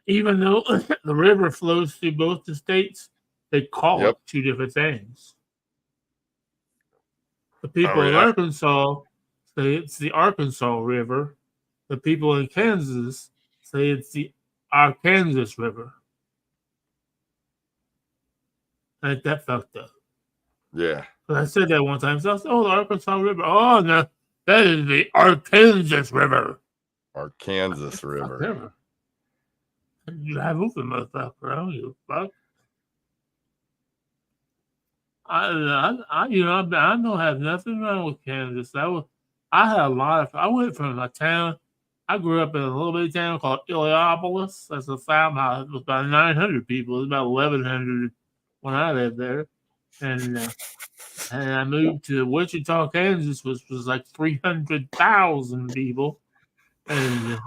even though the river flows through both the states, they call Yep. it two different things. The Oh, people in yeah. Arkansas say it's the Arkansas River. The people in Kansas say it's the Arkansas River. Ain't that fucked up? Yeah. But I said that one time. So I said, "Oh, the Arkansas River. Oh, no, that is the Arkansas River." Arkansas River. River. Drive over, motherfucker. I don't give a fuck. I don't have nothing wrong with Kansas. I had a lot of. I went from a town. I grew up in a little bitty town called Illiopolis. That's a farmhouse. It was about 900 people. It was about 1,100 when I lived there, and I moved to Wichita, Kansas, which was like 300,000 people. And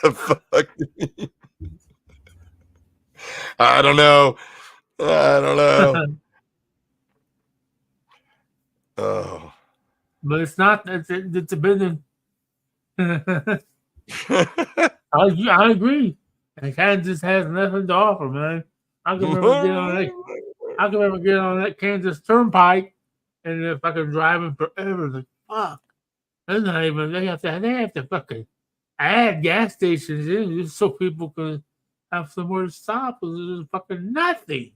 The fuck? I don't know. Oh. but it's not. It's a business. I agree. And Kansas has nothing to offer, man. I can remember getting on that Kansas Turnpike, and if I could driving forever, like fuck. That's not even. They have to fucking add gas stations in just so people can have somewhere to stop. There's fucking nothing.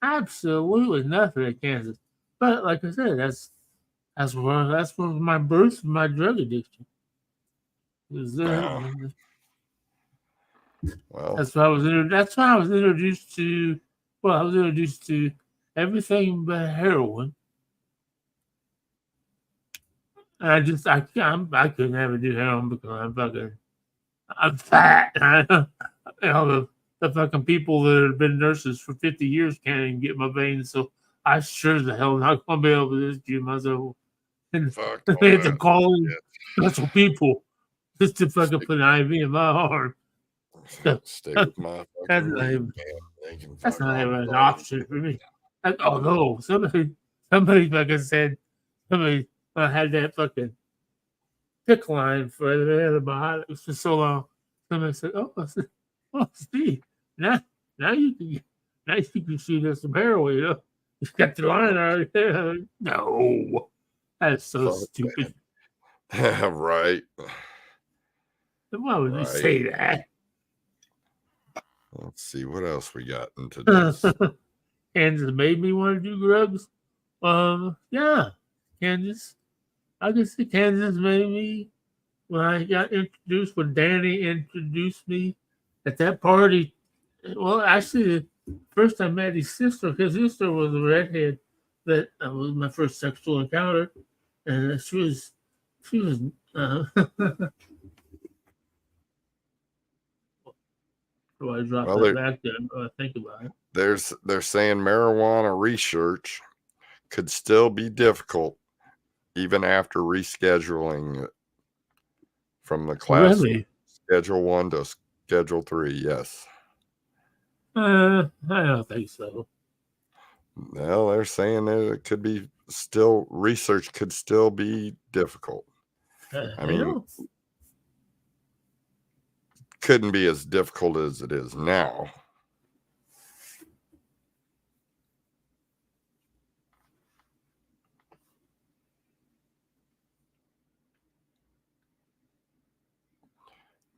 Absolutely nothing in Kansas. But like I said, that's where my birth, my drug addiction. Well, That's why I was introduced to. Well, I was introduced to everything but heroin. And I could never do heroin because I'm fat. The fucking people that have been nurses for 50 years can't even get my veins, so I sure the hell not gonna be able to just do myself. And fuck they had to that. call in special people just to fucking put an IV in my arm. Stay with my fucking weed, That's not even an option for me. Oh no! Somebody fucking said somebody had that fucking pick line for the antibiotics for so long. Somebody said, "Oh, Steve, now you can shoot us some heroin. You know, you got the line already there." No, that's so stupid. Right. Why would you say that? Let's see what else we got in today's. Kansas made me want to do drugs. Yeah, Kansas. I guess Kansas made me when I got introduced. When Danny introduced me at that party. Well, actually, first I met his sister. His sister was a redhead. That was my first sexual encounter, and she was. So I dropped that back there. I think about it. They're saying marijuana research could still be difficult even after rescheduling from the class Schedule 1 to Schedule 3. Yes. I don't think so. Well, they're saying that it could be still research could still be difficult. I mean, couldn't be as difficult as it is now.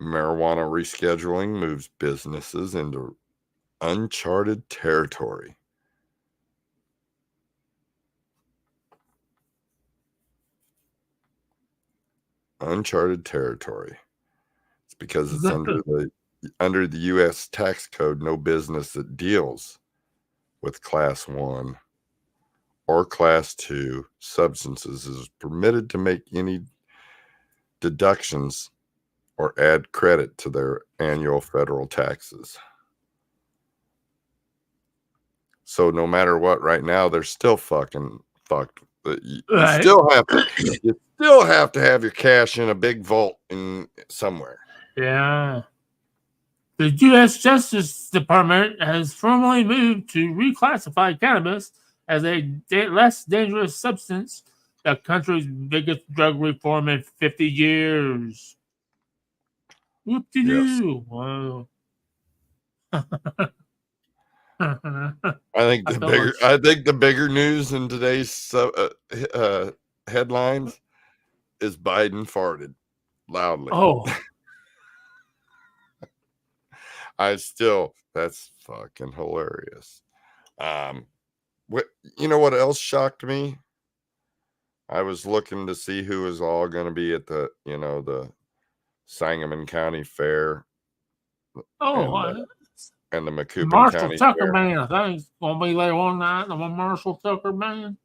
Marijuana rescheduling moves businesses into uncharted territory. Uncharted territory. It's because it's under the under the U.S. tax code, no business that deals with Class 1 or Class 2 substances is permitted to make any deductions or add credit to their annual federal taxes. So no matter what, right now they're still fucking fucked. You Right. still have to have your cash in a big vault in somewhere. Yeah. The U.S. Justice Department has formally moved to reclassify cannabis as a less dangerous substance, the country's biggest drug reform in 50 years. Yes. Whoop-de-doo. Wow. I think I felt like the bigger news in today's headlines is Biden farted loudly. oh, That's fucking hilarious. What you know what else shocked me? I was looking to see who was all going to be at the Sangamon County Fair oh, and the Macoupin Marshall County Tucker Fair. man, I think it's gonna be there one night. The Marshall Tucker man.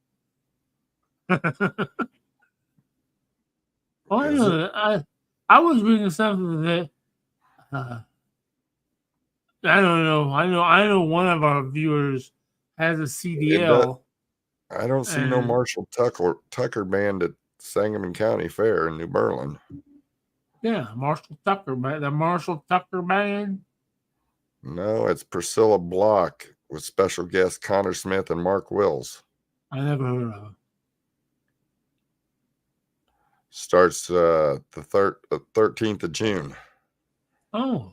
I was reading something that I don't know. I know one of our viewers has a CDL. I don't see no Marshall Tucker band at Sangamon County Fair in New Berlin. Yeah, Marshall Tucker band. The Marshall Tucker band. No, it's Priscilla Block with special guests Connor Smith and Mark Wills. I never heard of it. Starts the 13th of June. Oh.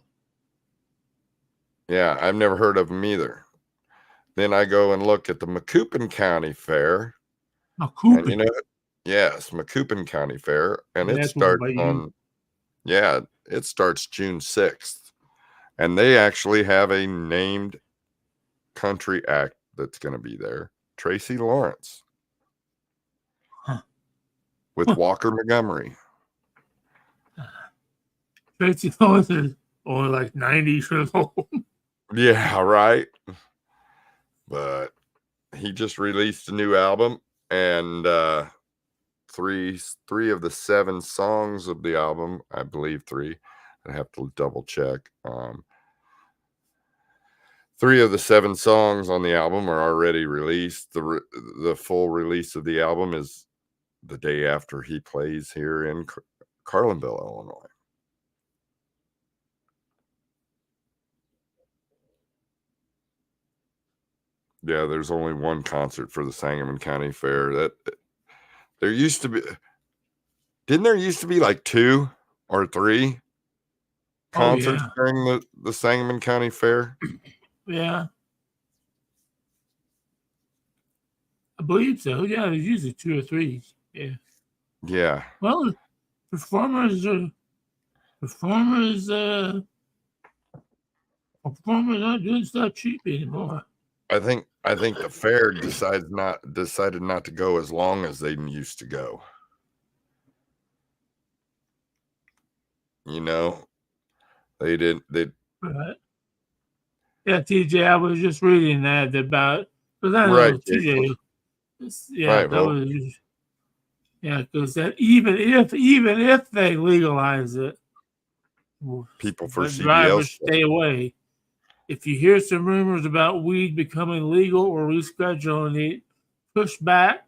Yeah, I've never heard of them either. Then I go and look at the Macoupin County Fair. Macoupin. And yes, Macoupin County Fair. And it starts it starts June 6th. And they actually have a named country act that's going to be there. Tracy Lawrence. With Walker Montgomery. Tracy Lawrence is only like 90 years old. Yeah, right. But he just released a new album, and three of the 7 songs of the album, I believe 3. I have to double check. 3 of the 7 songs on the album are already released. The full release of the album is the day after he plays here in Carlinville, Illinois. Yeah, there's only one concert for the Sangamon County Fair. That there used to be. Didn't there used to be like 2 or 3 concerts during the Sangamon County Fair? Yeah. I believe so. Yeah, there's usually 2 or 3. Yeah. Yeah. Well, performers aren't doing stuff cheap anymore. I think the fair decided not to go as long as they used to go. They didn't. Right. Yeah, TJ, I was just reading that about because I know right, TJ. Yeah, right, that was because that even if they legalize it, people for CDLs drivers stay away. If you hear some rumors about weed becoming legal or rescheduling it, push back.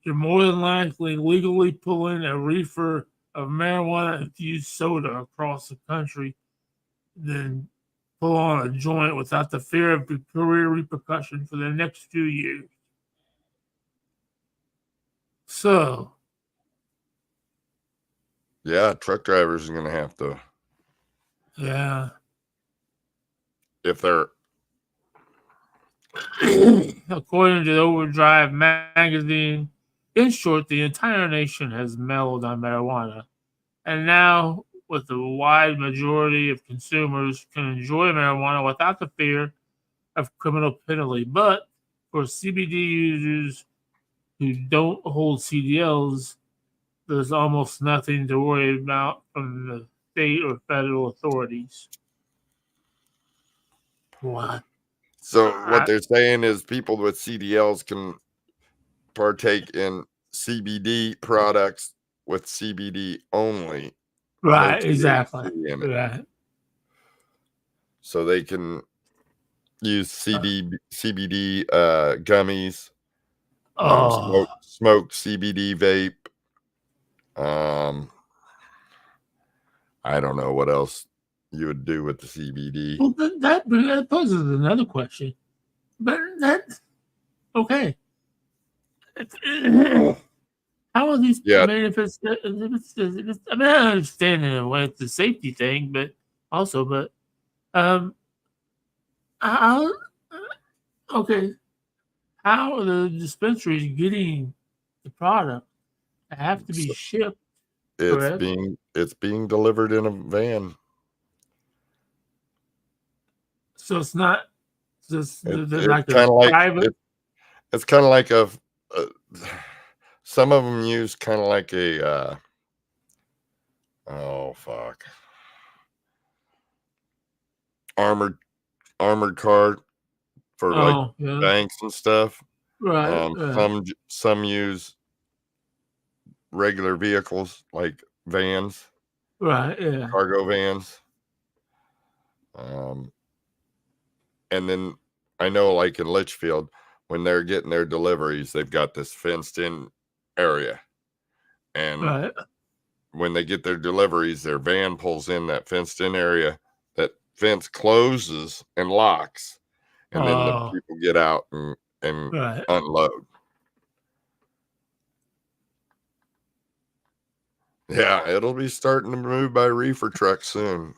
You're more than likely legally pulling a reefer of marijuana-infused soda across the country than pull on a joint without the fear of career repercussion for the next few years. So, yeah, truck drivers are going to have to. Yeah. If they're. According to the Overdrive magazine, in short, the entire nation has mellowed on marijuana. And now, with the wide majority of consumers can enjoy marijuana without the fear of criminal penalty. But for CBD users who don't hold CDLs, there's almost nothing to worry about from the state or federal authorities. What? So what they're saying is people with CDLs can partake in CBD products with CBD only. No Right, THC exactly. in it. Right. So they can use CBD gummies, smoke CBD vape. I don't know what else you would do with the CBD. Well, that poses another question. But okay. How are these? Yeah. I mean, if it's I mean, I understand in a way it's a safety thing, but also, how? Okay, how are the dispensaries getting the product? They have to be shipped. It's Correct? being delivered in a van. So it's not just It's like a kind of like private. it's kind of like some of them use kind of like a oh fuck, armored car for like banks and stuff. Right. Some use regular vehicles like vans, Right. Yeah. cargo vans. And then I know, like in Litchfield, when they're getting their deliveries, they've got this fenced-in area, and when they get their deliveries, their van pulls in that fenced-in area. That fence closes and locks, and then the people get out and unload. Yeah, it'll be starting to move by reefer truck soon.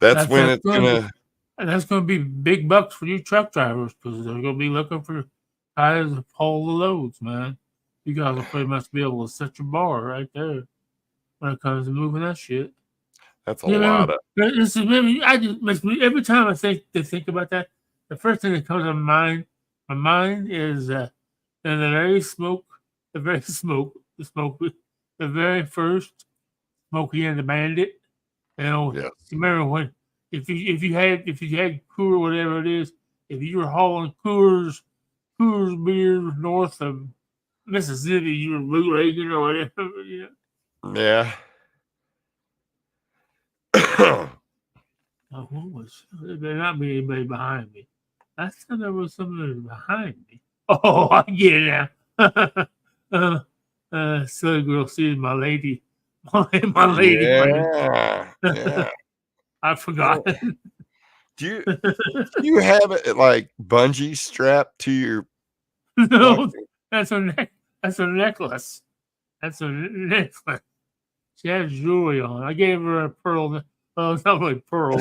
That's when it's gonna. And that's going to be big bucks for you truck drivers because they're going to be looking for guys to haul the loads, man. You guys will pretty much be able to set your bar right there when it comes to moving that shit. That's a lot of. Every time I think about that, the first thing that comes to my mind is the very first Smokey and the Bandit. You know, yes. Remember when if you had Coors, whatever it is, if you were hauling Coors beer north of Mississippi, you were bootlegging or whatever. You know? Yeah. What was? There better not be anybody behind me. I thought there was somebody behind me. Oh, I get it now. Silly girl sees my lady. My lady friend. Yeah. I forgot. Do you have it like bungee strapped to your? No, that's a necklace. That's a necklace. She has jewelry on. I gave her a pearl. Oh, it's not really pearl.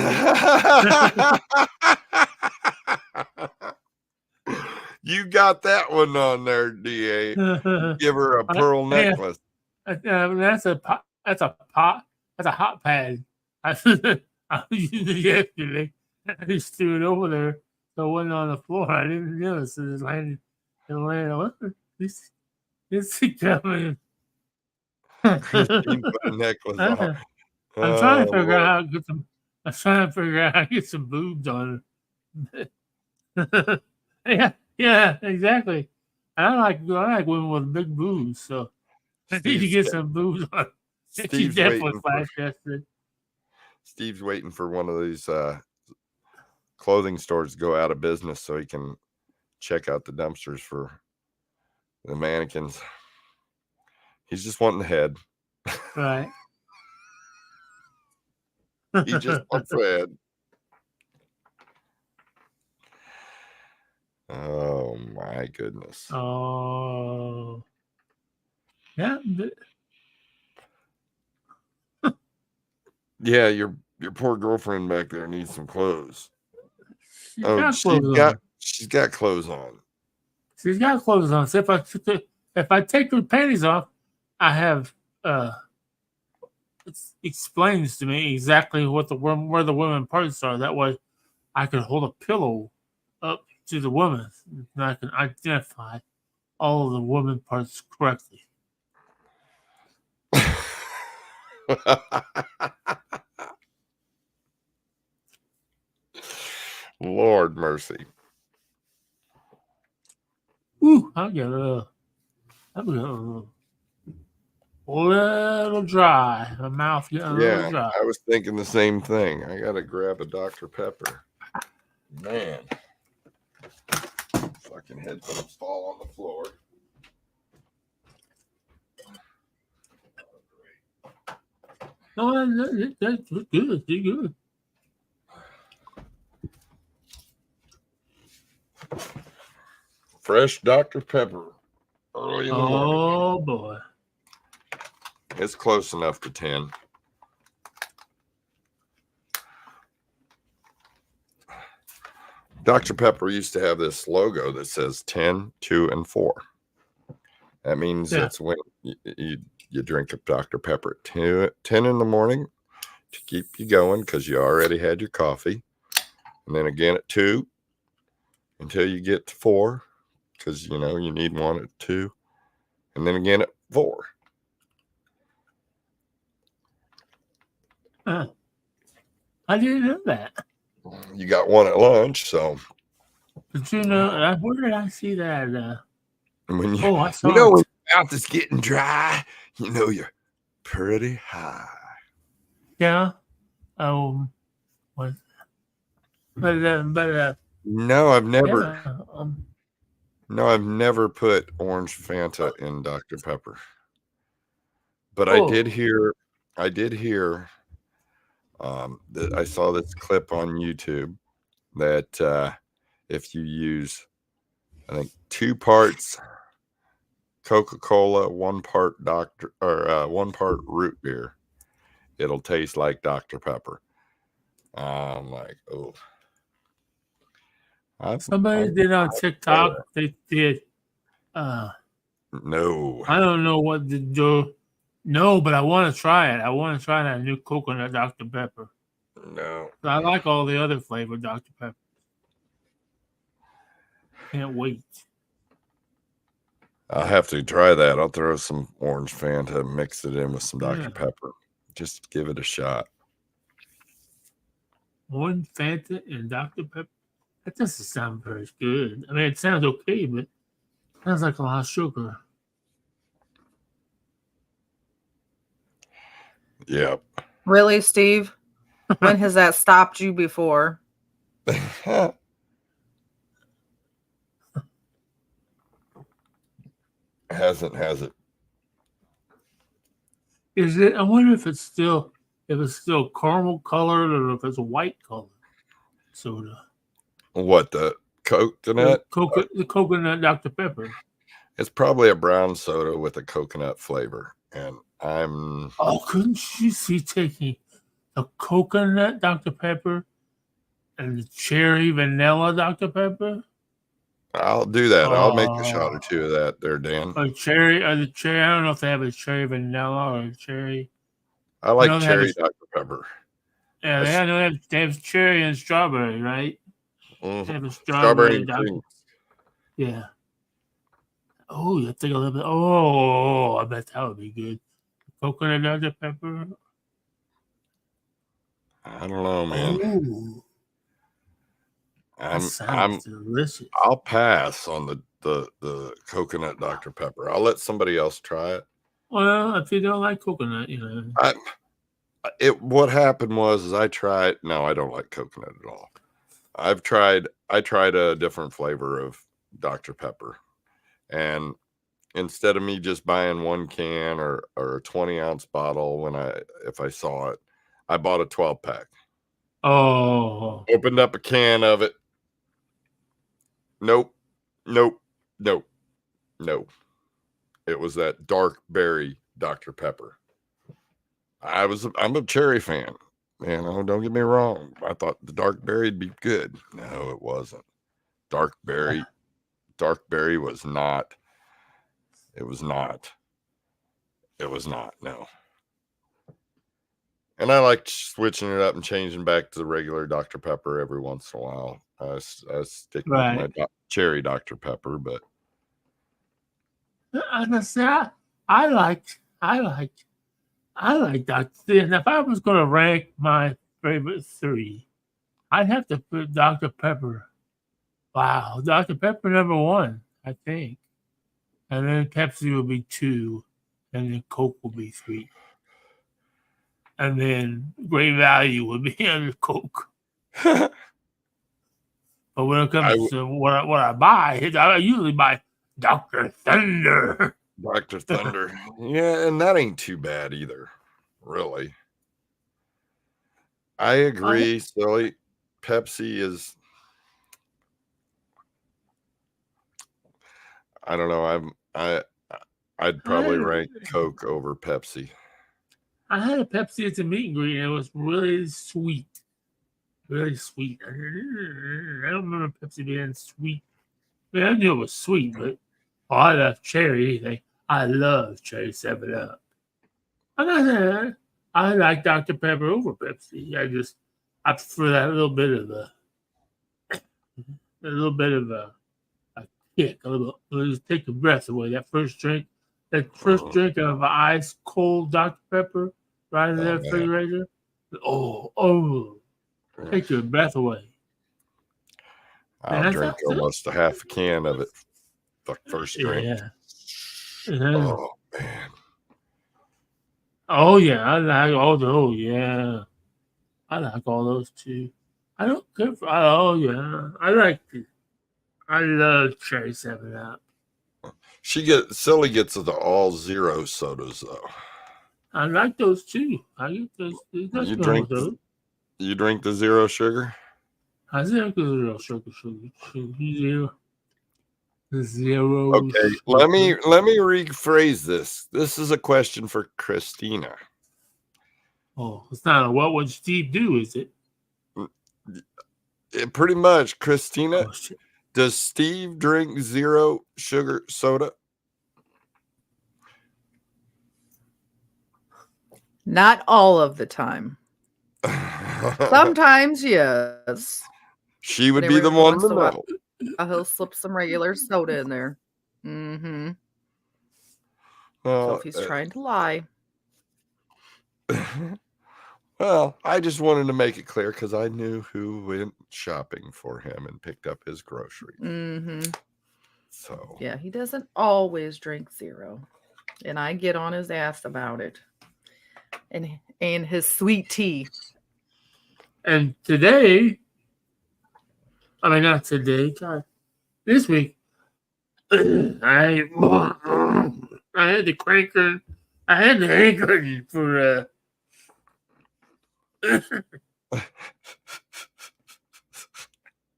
You got that one on there, DA. Give her a pearl necklace. That's a hot pad. I used it yesterday. I just threw it over there, so it wasn't on the floor. I didn't notice it landed. It landed. This coming. Christine put a necklace on. I'm trying to figure out how to get some. I'm trying to figure out how to get some boobs on her. yeah, exactly. I like women with big boobs, so I need to get some boobs on. She's definitely flashed yesterday. Steve's waiting for one of these clothing stores to go out of business so he can check out the dumpsters for the mannequins. He's just wanting the head. Right. He just wants the head. Oh my goodness. Oh. Yeah. Yeah, your poor girlfriend back there needs some clothes. She's got clothes on. She's got clothes on. So if I take her panties off, I have it explains to me exactly where the women parts are. That way, I can hold a pillow up to the woman, and I can identify all of the woman parts correctly. Lord mercy. Ooh, I got a little dry. My mouth getting a little Yeah, dry. I was thinking the same thing. I gotta grab a Dr. Pepper. Man, fucking headphones fall on the floor. No, that's good. It's good. Fresh Dr. Pepper early in the morning. Oh boy. It's close enough to 10. Dr. Pepper used to have this logo that says 10, 2, and 4. That means that's when you drink a Dr. Pepper at 10 in the morning to keep you going because you already had your coffee. And then again at 2 until you get to 4 because, you need one at 2. And then again at 4. I didn't know that. You got one at lunch, so. But where did I see that? When I saw when your it. mouth is getting dry, you're pretty high. Yeah. What? But No, I've never. Yeah, No, I've never put orange Fanta in Dr. Pepper. But I Oh. did hear. That I saw this clip on YouTube that if you use, I think 2 parts Coca-Cola, 1 part one part root beer, it'll taste like Dr. Pepper. I'm like, oh. Somebody did on TikTok. They did. No. I don't know what to do. No, but I want to try it. I want to try that new coconut Dr. Pepper. No. I like all the other flavored Dr. Pepper. Can't wait. I'll have to try that. I'll throw some orange Fanta and mix it in with some Dr. Pepper. Just give it a shot. Orange Fanta and Dr. Pepper? That doesn't sound very good. I mean, it sounds okay, but it sounds like a lot of sugar. Yep. Really, Steve? When has that stopped you before? Has it? Is it? I wonder if it's still caramel colored or if it's a white colored soda. What, the coconut? The coconut Dr. Pepper. It's probably a brown soda with a coconut flavor. And I'm... Oh, couldn't you see taking the coconut Dr. Pepper and the cherry vanilla Dr. Pepper? I'll do that. I'll make a shot or 2 of that there, Dan. Or the cherry. I don't know if they have a cherry vanilla or a cherry. I like cherry Dr. Pepper. Yeah, they have cherry and strawberry, right? Mm-hmm. They have a strawberry and cream. Yeah. Oh, you think a little bit. Oh, I bet that would be good. Coconut Dr. Pepper. I don't know, man. Oh, that sounds delicious. I'll pass on the coconut Dr. Pepper. I'll let somebody else try it. Well, if you don't like coconut, What happened was I tried. No, I don't like coconut at all. I tried a different flavor of Dr. Pepper, and instead of me just buying 1 can or a 20-ounce bottle if I saw it, I bought a 12-pack. Oh, opened up a can of it. Nope. It was that dark berry Dr. Pepper. I'm a cherry fan. Don't get me wrong. I thought the dark berry'd be good. No, it wasn't. Dark berry was not. It was not. No. And I like switching it up and changing back to the regular Dr. Pepper every once in a while. I stick with my cherry Dr. Pepper, but I like I like Dr. And if I was going to rank my favorite three, I'd have to put Dr. Pepper. Wow, Dr. Pepper number one, I think. And then Pepsi will be 2, and then Coke will be 3. And then Great Value will be under Coke. But when it comes to what I buy, I usually buy Dr. Thunder. Dr. Thunder. Yeah, and that ain't too bad either, really. I agree, silly. Pepsi is, I don't know. I'd probably rank Coke over Pepsi. I had a Pepsi at the meet and greet, and it was really sweet. Really sweet. I don't remember Pepsi being sweet. I mean, I knew it was sweet, but I love cherry. I love cherry 7-Up. And I like Dr. Pepper over Pepsi. I prefer that little bit of a kick. Just take the breath away. That first drink of ice cold Dr. Pepper right in the refrigerator. Take your breath away. I'll drink almost a half a can of it. The first drink. Yeah. Oh man. Oh yeah, I like all those. Yeah, I like all those too. I don't care for. Oh yeah, I love cherry 7-Up. Silly gets the all zero sodas though. I like those too. I get those. You drink the zero sugar? I think zero sugar. Zero. Okay, let me rephrase this. This is a question for Christina. Oh, it's not a what would Steve do, is it? Pretty much, Christina. Oh, shit. Does Steve drink zero sugar soda? Not all of the time. Sometimes, yes. She would be the one in the middle. He'll slip some regular soda in there. Mm-hmm. So if he's trying to lie. Well, I just wanted to make it clear because I knew who went shopping for him and picked up his groceries. Mm-hmm. So yeah, he doesn't always drink zero, and I get on his ass about it. And his sweet tea. And not today, God, this week, I had the cranker, I had the hankering for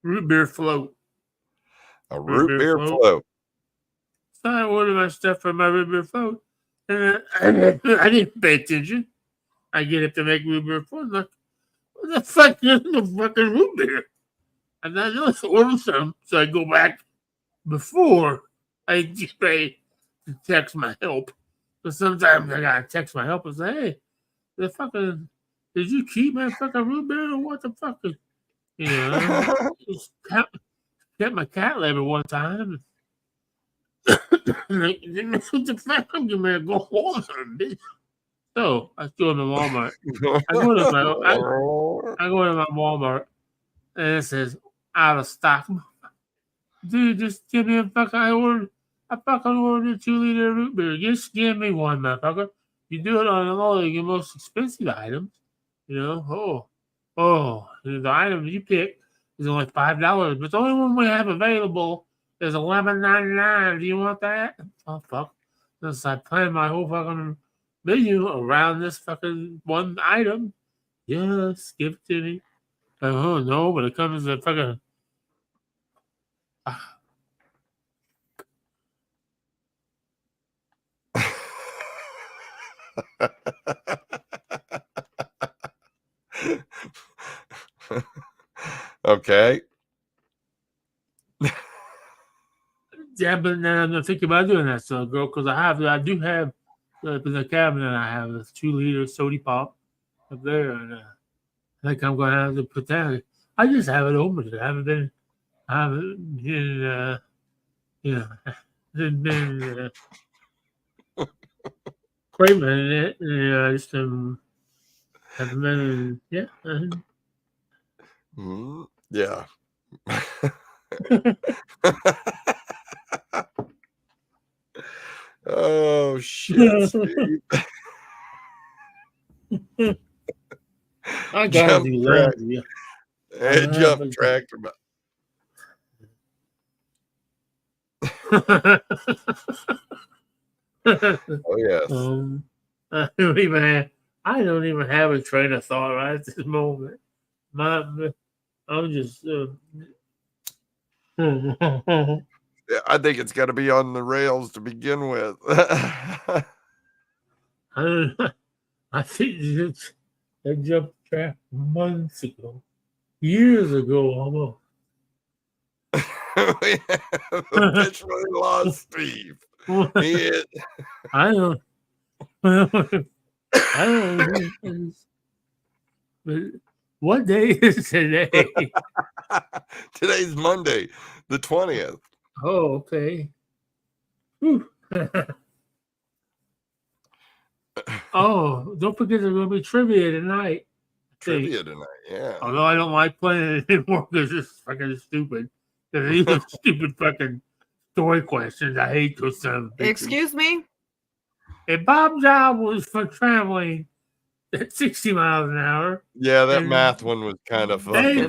root beer float. A root beer float. So I ordered my stuff for my root beer float, and I didn't pay attention. I get up to make root beer float, and like, what the fuck is the fucking root beer? And I know to order some, so I go back before I just pay to text my help. But sometimes I gotta text my help and say, "Hey, did you keep my fucking root beer or what the fuck?" Just kept my cat liver one time. What the fuck? I'm gonna go home, bitch. So I go to Walmart. I go to my Walmart, and it says out of stock. Dude, just give me a fucking. I fucking ordered a 2-liter root beer. Just give me one, motherfucker. You do it on all of your most expensive items. The item you pick is only $5, but the only one we have available is $11.99. Do you want that? Oh fuck! Since I planned my whole fucking menu around this fucking one item, yes, give it to me. Oh no, but it comes to fucking. Okay. Yeah, but now I'm thinking about doing that, so girl, because I do have in the cabinet. I have a 2-liter soda pop up there, and I think I'm going to have to put that. I just haven't opened it. I haven't been Kramer in it, and I just haven't been. Yeah. Yeah. Oh shit, Steve. I gotta Jump do track. laundry. Hey, jump track. Oh yes. I don't even have a train of thought right at this moment. I'm just. Yeah, I think it's got to be on the rails to begin with. I think I jumped track months ago, years ago almost. We have officially lost Steve. I don't. I don't. But what day is today? Today's Monday, the 20th. Oh, okay. Oh, don't forget there's going to be trivia tonight. Trivia tonight, yeah. Although I don't like playing it anymore because it's fucking stupid. Because these stupid fucking story questions. I hate those son of bitches. Excuse me? If Bob's job was for traveling at 60 miles an hour. Yeah, that math one was kind of funny.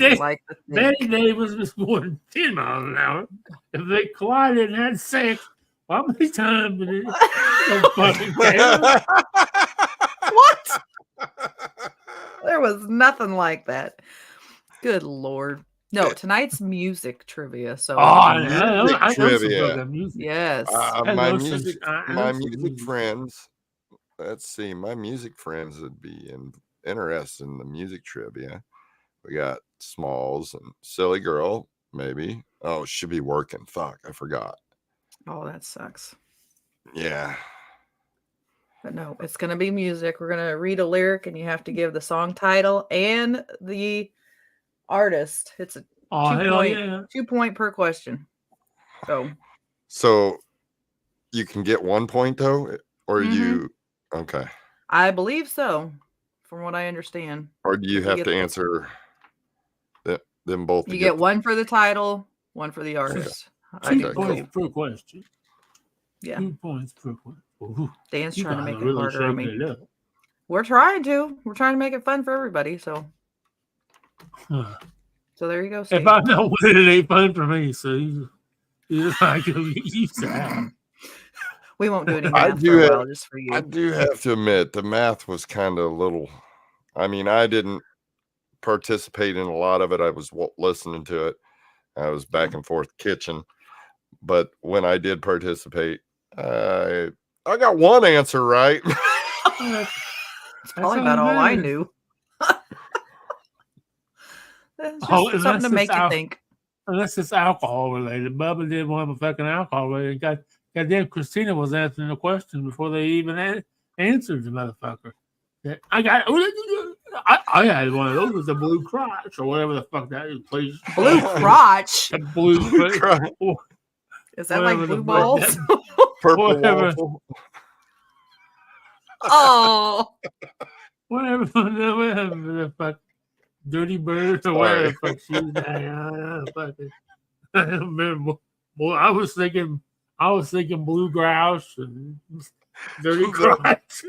Betty Davis was going 10 miles an hour. If they collided and had sex, how many times did it go fucking count? What? There was nothing like that. Good Lord. No, tonight's music trivia. So I know trivia. Music. Yes. My music friends. Let's see. My music friends would be interested in the music trivia. We got Smalls and Silly Girl, maybe. Oh, should be working. Fuck, I forgot. Oh, that sucks. Yeah. But no, it's going to be music. We're going to read a lyric and you have to give the song title and the artist. It's a 2 point per question. So you can get 1 point though, or you okay. I believe so, from what I understand. Or do you have to answer them both? You get one for the title, one for the artist. 2 points per question. Yeah. 2 points per question. Ooh, Dan's trying to make it harder on me. We're trying to. We're trying to make it fun for everybody. So there you go, Steve. If I know what it ain't fun for me, so you like you said. We won't do any math for a while, just for you. I do have to admit the math was kind of a little. I mean, I didn't participate in a lot of it. I was listening to it. I was back and forth kitchen, but when I did participate, I got one answer right. It's probably about all I knew. That's just something to make you think. Unless it's alcohol related. Bubba did one of fucking alcohol related. Goddamn, Christina was answering the question before they even answered the motherfucker. I had one of those with the blue crotch or whatever the fuck that is. Please. Blue crotch? Blue crotch. Is that like blue balls? Purple waffle. Oh. Whatever the fuck. Dirty bird or whatever the fuck she was. I don't remember. Well, I was thinking blue grouse and dirty crotch.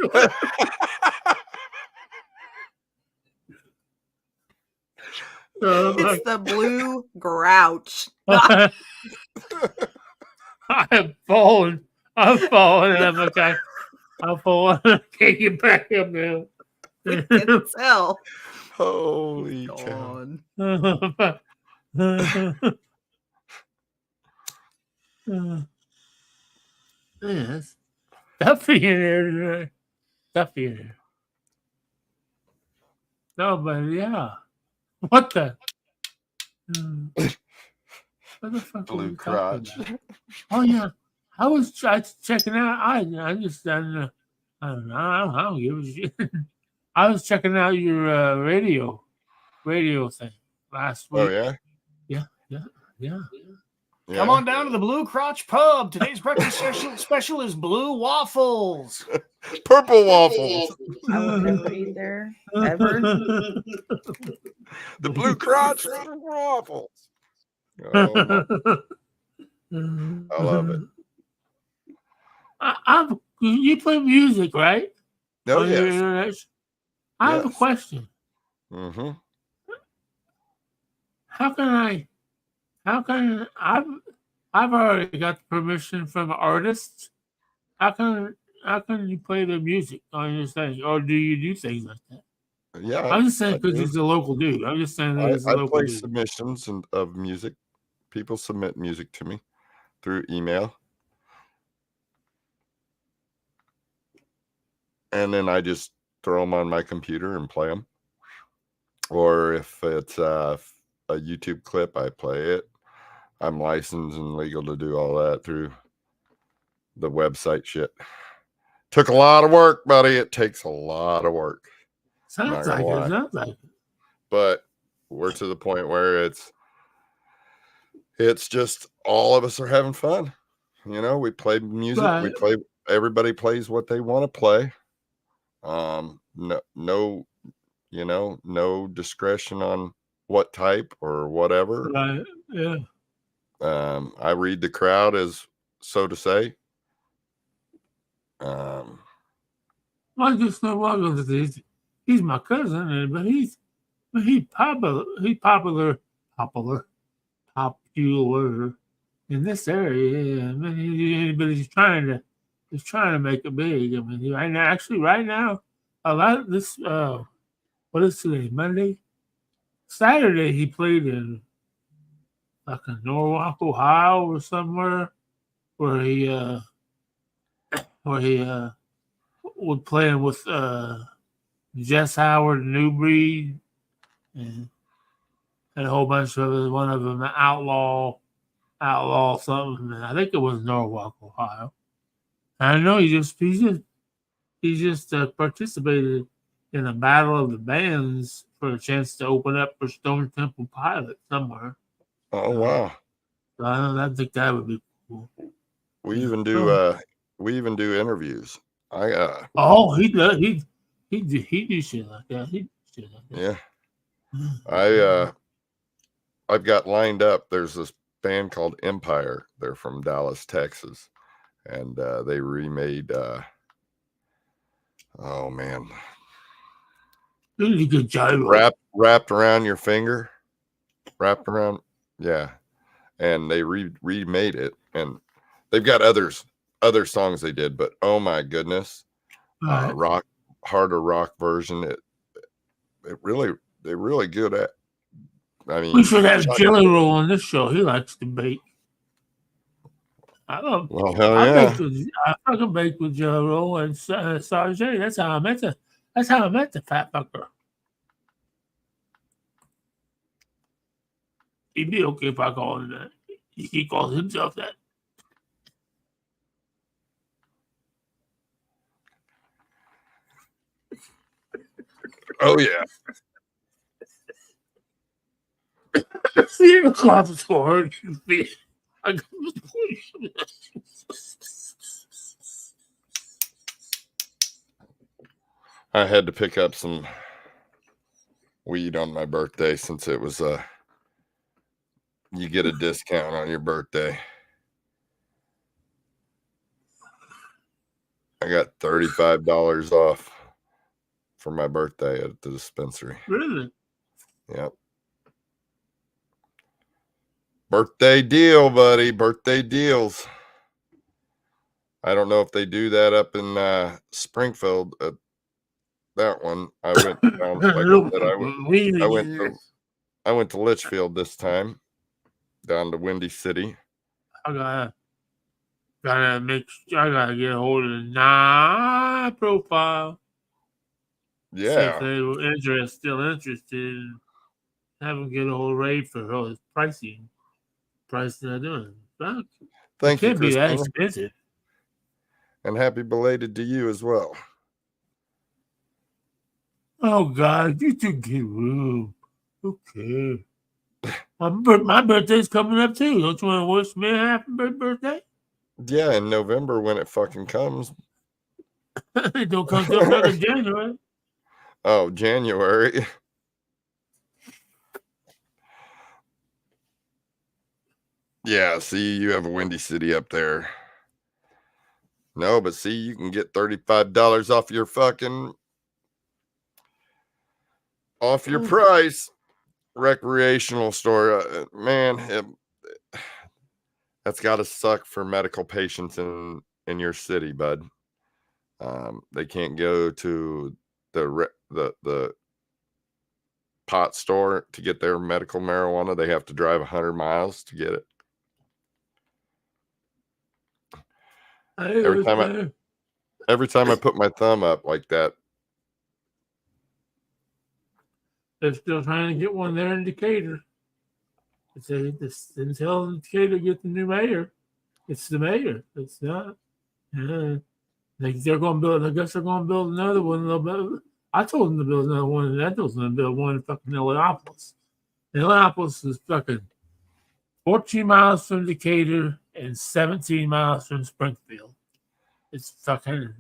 It's the blue grouch. I have fallen. I'm falling. And I'm okay. I'm falling. I can't get back up now. We can tell. Holy cow. Yes. Stuffy in there today. Stuffy in there. No, but yeah. What the? What the fuck? Blue crotch. Oh yeah. I was checking out. I don't give a shit. I was checking out your radio thing last week. Oh yeah? Yeah. Yeah. Come on down to the Blue Crotch Pub. Today's breakfast special is blue waffles. Purple waffles. I would never eat there ever. The Blue Crotch waffles. Oh, I love it. You play music, right? Oh, yes. I have a question. Mm-hmm. I've already got the permission from artists. How can you play their music on your thing, or do you do things like that? Yeah, I'm just saying because he's a local dude. I'm just saying that he's a I local play dude. submissions of music. People submit music to me through email, and then I just throw them on my computer and play them. Or if it's a YouTube clip, I play it. I'm licensed and legal to do all that through the website shit. Took a lot of work, buddy. It takes a lot of work. Sounds like it. But we're to the point where it's just all of us are having fun. You know, we play music. Right. We play. Everybody plays what they want to play. No, you know, no discretion on what type or whatever. Right. Yeah. I read the crowd, as so to say. I just know he's my cousin, but he's popular. He's popular in this area. I mean, but he's trying to make it big. I mean, right now, a lot of this. What is today? Monday, Saturday. He played in like in Norwalk, Ohio, or somewhere where he was playing with Jess Howard, New Breed, and a whole bunch of others. One of them, Outlaw something. I think it was Norwalk, Ohio. I know he just participated in a battle of the bands for a chance to open up for Stone Temple Pilots somewhere. Oh wow! So I think that would be cool. We even do interviews. He do shit like that. Yeah. I've got lined up. There's this band called Empire. They're from Dallas, Texas, and they remade. Oh man, really good job. Wrapped around your finger, wrapped around, yeah. And they remade it, and they've got other songs they did, but oh my goodness, harder rock version. They're really good at. I mean, we should have Jelly Roll on this show. He likes to bake. I love. Well, hell yeah! I fucking baked with Jelly Roll and Sarge. That's how I met the fat fucker. He'd be okay if I call him that. He calls himself that. Oh yeah. See the conference for I had to pick up some weed on my birthday since it was you get a discount on your birthday. I got $35 off for my birthday at the dispensary. Really? Yep. Birthday deal, buddy. Birthday deals. I don't know if they do that up in Springfield. That one. I went down. Like I said, I went to Litchfield this time. Down to Windy City. I gotta get a hold of the profile. Yeah. See if they were still interested. Have them get a hold of Ray for all his pricing they're doing. Thank you, can't be that expensive. And happy belated to you as well. Oh God, you two get room. Okay. My birthday's coming up too. Don't you want to wish me a happy birthday? Yeah, in November when it fucking comes. It don't come till fucking January. Oh, January. Yeah, see, you have a Windy City up there. No, but see, you can get $35 off your fucking price. Recreational store, man, that's got to suck for medical patients in your city, bud. They can't go to the pot store to get their medical marijuana. They have to drive 100 miles to get it. Every time I put my thumb up like that, they're still trying to get one there in Decatur. Until Decatur get the new mayor, it's the mayor. It's not. They're going to build. I guess they're going to build another one. I told them to build another one, and I told them to build one in fucking Illinois. Illinois is fucking 14 miles from Decatur and 17 miles from Springfield. It's fucking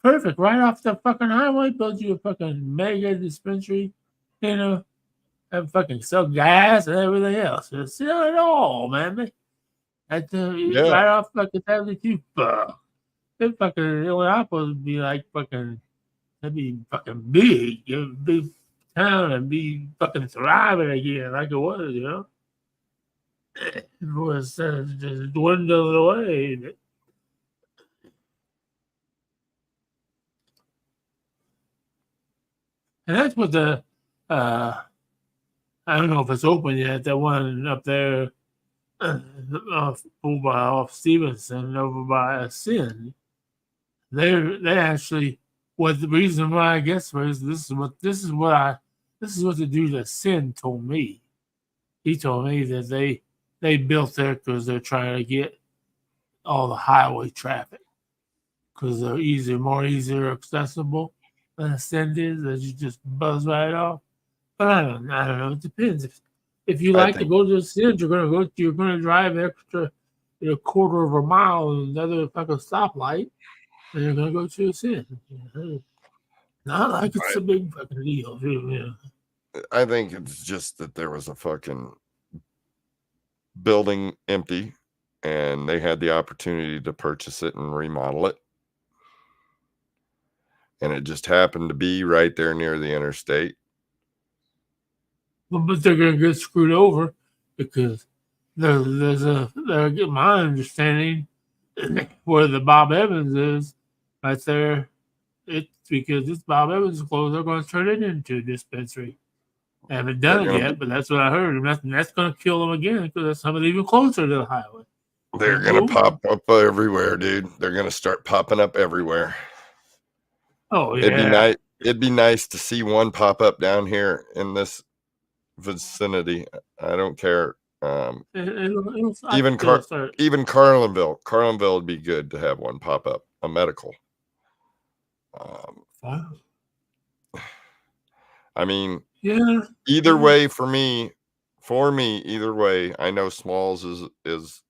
perfect. Right off the fucking highway, build you a fucking mega dispensary, and fucking sell gas and everything else. It's it all, man. Right off fucking 72. Then fucking Illinois would be like fucking, that'd be fucking big. It would be town and be fucking thriving again like it was, you know? It was just dwindling away. And that's what I don't know if it's open yet, that one up there off Stevenson over by Sin. They actually, what the reason why I guess was this is what the dude at Sin told me. He told me that they built there because they're trying to get all the highway traffic because they're more easier accessible than a Sin is, that you just buzz right off. But I don't know. It depends. If you like to go to the Sin, you're gonna drive extra a quarter of a mile and another fucking stoplight, and you're gonna go to the Sin. Not like it's a big fucking deal. Yeah. I think it's just that there was a fucking building empty, and they had the opportunity to purchase it and remodel it. And it just happened to be right there near the interstate. But they're going to get screwed over because there's my understanding where the Bob Evans is right there. It's because this Bob Evans is closed. They're going to turn it into a dispensary. I haven't done it yet, but that's what I heard. And that's going to kill them again because that's something even closer to the highway. They're going to pop up everywhere, dude. They're going to start popping up everywhere. Oh, yeah. It'd be nice to see one pop up down here in this vicinity. I don't care. Even Carlinville. Carlinville would be good to have one pop up, a medical. I mean, yeah. Either way for me, either way, I know Smalls is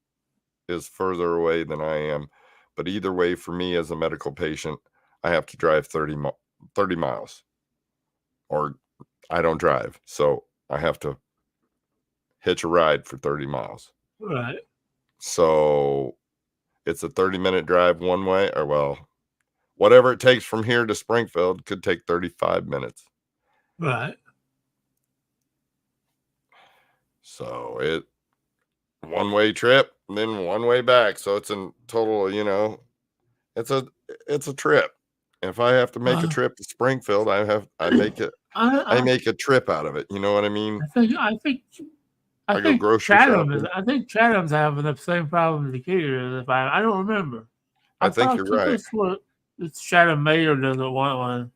further away than I am, but either way for me as a medical patient, I have to drive 30 miles, or I don't drive, so I have to hitch a ride for 30 miles. Right. So it's a 30-minute drive one way, or well, whatever it takes from here to Springfield could take 35 minutes. Right. So it one-way trip, then one way back. So it's in total, it's a trip. If I have to make a trip to Springfield, I make a trip out of it. You know what I mean? I think go grocery shopping. I think Chatham's having the same problem as Decatur. I don't remember. I think you're right. It's Chatham Mayor doesn't want one.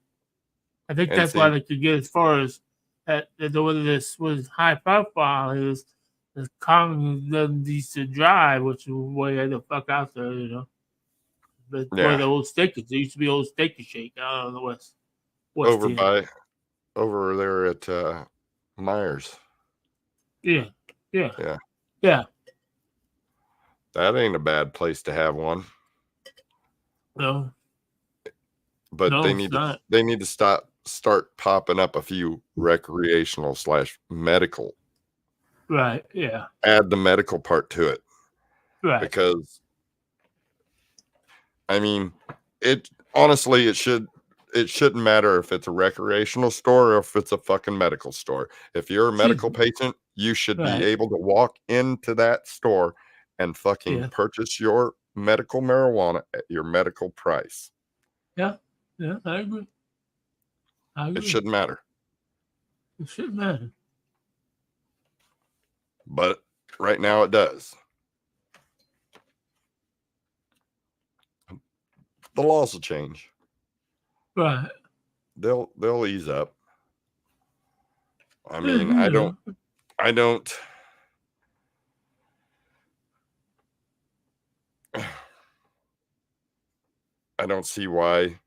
I think that's why they could get as far as whether this was high profile is Congress doesn't need to drive, which is way the fuck out there, But where the old steak is, there used to be old Steak and Shake out on the west over there at Myers. Yeah. That ain't a bad place to have one. No. But No, they it's not. need to start popping up a few recreational / medical. Right. Yeah. Add the medical part to it. Right. Because I mean, honestly, it shouldn't matter if it's a recreational store or if it's a fucking medical store. If you're a medical patient, you should be able to walk into that store and fucking purchase your medical marijuana at your medical price. Yeah. Yeah, I agree. It shouldn't matter. It shouldn't matter. But right now it does. The laws will change. Right. They'll ease up. I mean, I don't see why.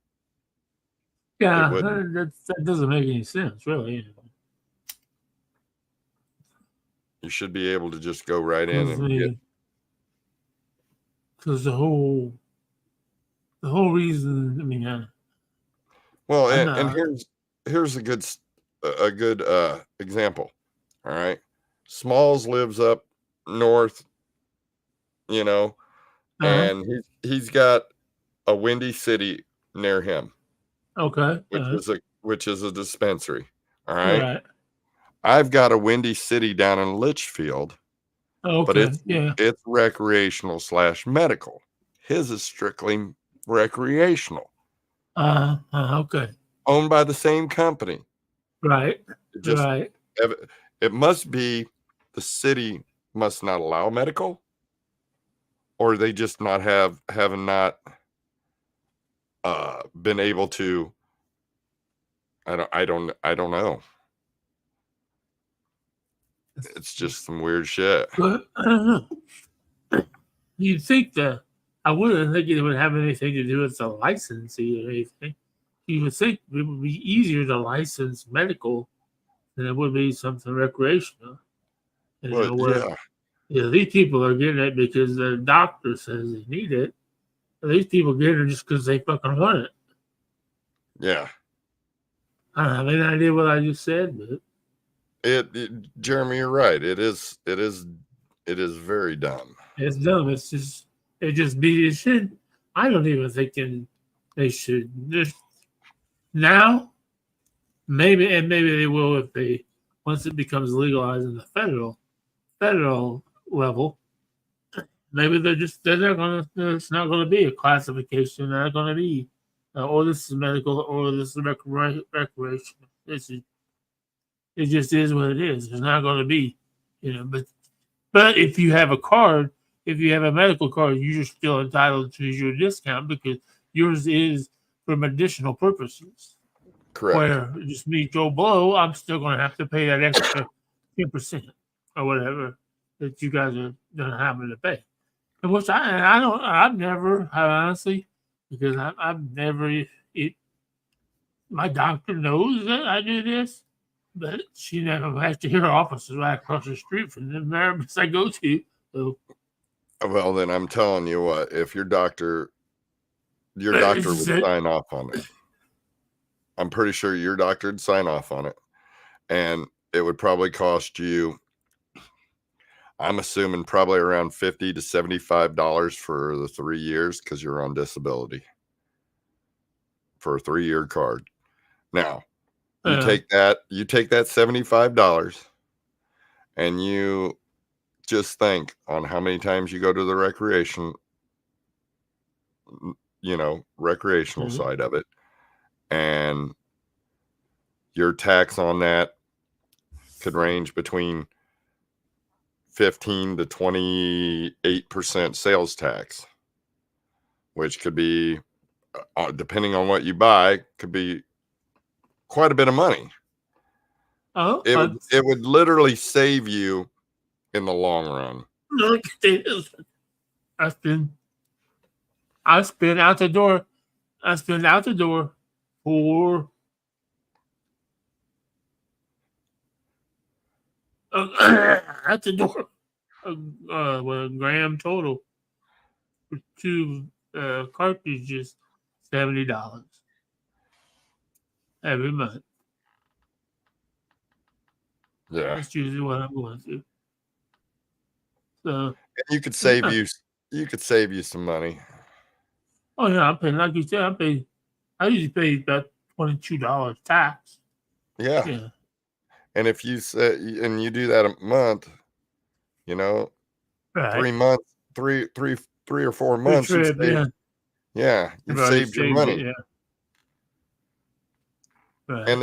Yeah, that doesn't make any sense, really. You should be able to just go right in and get. Because the whole reason, I mean, well, and here's a good example. All right, Smalls lives up north, and he's got a Windy City near him. Okay, which is a dispensary. All right. I've got a Windy City down in Litchfield. Okay, but it's recreational / medical. His is strictly recreational. Okay. Owned by the same company. Right. It must be the city must not allow medical, or they just not have not been able to. I don't know. It's just some weird shit. But I don't know. You'd think that I wouldn't think it would have anything to do with the licensing or anything. You would think it would be easier to license medical than it would be something recreational. These people are getting it because the doctor says they need it. These people get it just because they fucking want it. Yeah. I don't have any idea what I just said, but Jeremy, you're right. It is very dumb. It's dumb. It should. I don't even think they should. Now, maybe they will if once it becomes legalized in the federal level. Maybe they're not gonna. It's not gonna be a classification. They're not gonna be, this is medical or this is recreational. It just is what it is. It's not going to be, But if you have a card, if you have a medical card, you're still entitled to your discount because yours is for medicinal purposes. Correct. Where just me, Joe Blow, I'm still going to have to pay that extra 10% or whatever that you guys are going to have to pay. And which I've never, honestly, because I've never, my doctor knows that I do this. But she never has to hear her office is right across the street from the therapist I go to. So. Well, then I'm telling you what, if your doctor would sign off on it. I'm pretty sure your doctor would sign off on it. And it would probably cost you, I'm assuming probably around $50 to $75 for the 3 years because you're on disability for a 3-year card. Now, you take that $75 and you just think on how many times you go to the recreational side of it, and your tax on that could range between 15 to 28% sales tax, which could be, depending on what you buy, could be quite a bit of money. It would literally save you in the long run. Look at this. I spin out the door for At the door. Well, gram total for 2 cartridges, $70 every month. Yeah. That's usually what I'm going through. So you could save you some money. oh yeah, I'm paying, like you said, I usually pay about $22 tax. Yeah. Yeah. And if you say, and you do that a month, you know, Right. 3 months, three or 4 months, trip, you've saved your money. It, yeah. Right. And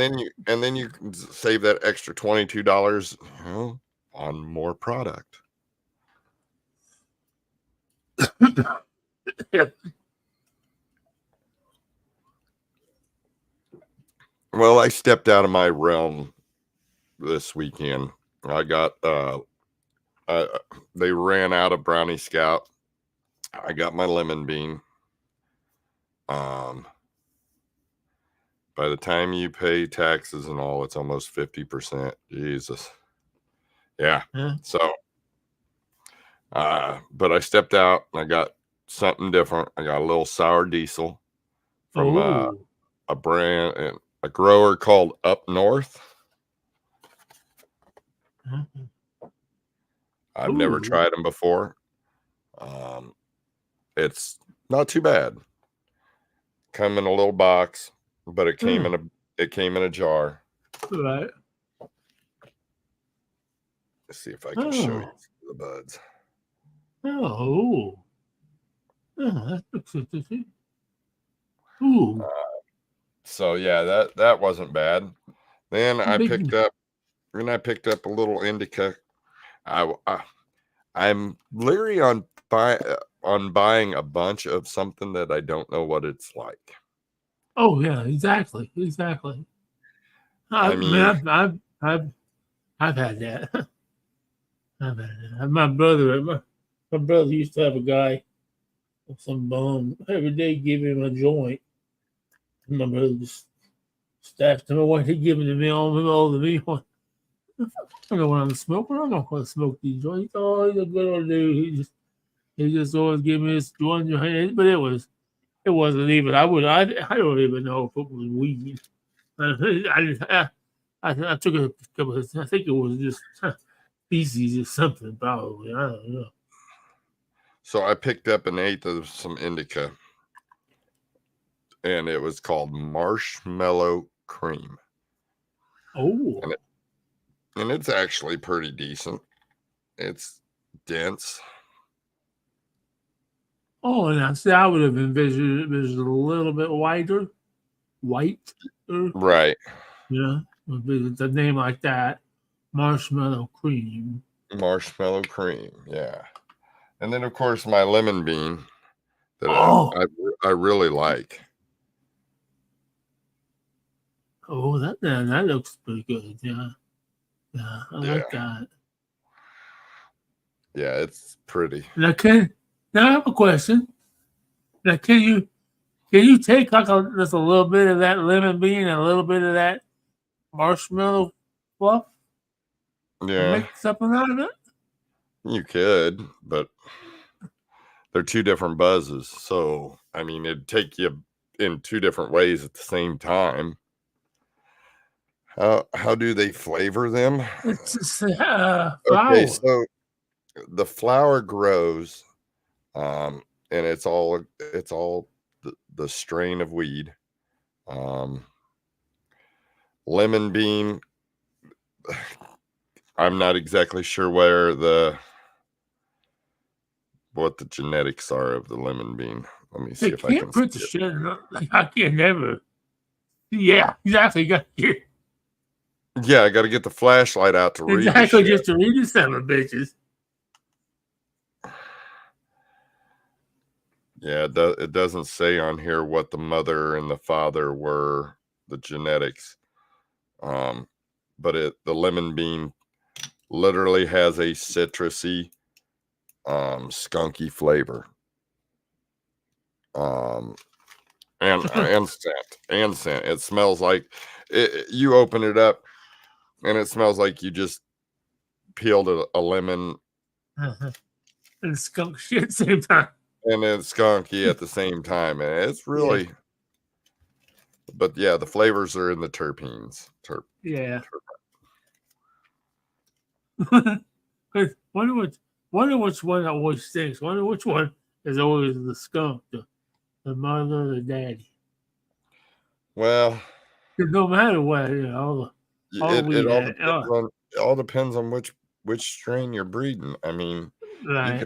then you can save that extra $22, on more product. Yep. Well, I stepped out of my realm this weekend. I got they ran out of Brownie Scout. I got my lemon bean. By the time you pay taxes and all, it's almost 50%. Jesus. Yeah. So but I stepped out and I got something different. I got a little sour diesel from a brand and a grower called Up North. I've never tried them before. It's not too bad. Come in a little box, but it came in a jar. Right. Let's see if I can show you the buds. Oh, that looks interesting. Ooh. So yeah, that wasn't bad. Then I picked up a little indica. I'm leery on buying a bunch of something that I don't know what it's like. Oh yeah, exactly. I mean, I've had that. I've had that. My brother used to have a guy with some bum every day, give him a joint. And my brother just staffed him away. He'd give him to me all the meal. I don't know what I'm smoking. I'm not going to smoke these joints. Oh, he's a good old dude. He just always give me this one joint, but it wasn't even. I don't even know if it was weed. I took a couple. I think it was just feces or something, probably. I don't know. So I picked up an eighth of some indica, and it was called Marshmallow Cream. Oh, and it's actually pretty decent. It's dense. Oh, and I would have envisioned it was a little bit whiter. Right. Yeah, with a name like that, Marshmallow Cream. Marshmallow Cream, yeah. And then, of course, my lemon bean that I really like. Oh, that looks pretty good. Yeah, I like that. Yeah, it's pretty. Now, I have a question. Now, can you take like just a little bit of that lemon bean and a little bit of that marshmallow fluff? Yeah, make something out of it. You could, but they're two different buzzes. So, I mean, it'd take you in two different ways at the same time. How do they flavor them? It's just flour. Okay, so the flower grows, and it's all the strain of weed. Lemon bean. I'm not exactly sure what the genetics are of the lemon bean. Let me see if I can put the shit. I can't never. Yeah, exactly. Yeah, I got to get the flashlight out to read. Exactly, just to read the son of bitches. Yeah, it doesn't say on here what the mother and the father were, the genetics. But the lemon bean literally has a citrusy, skunky flavor. And scent. It smells like you open it up and it smells like you just peeled a lemon and skunk shit at the same time. And then skunky at the same time. And it's really, but yeah, the flavors are in the terpenes. Yeah. Wonder which one always stinks. Wonder which one is always the skunk, the mother, the daddy. Well, no matter what, it all depends on which strain you're breeding. I mean, right.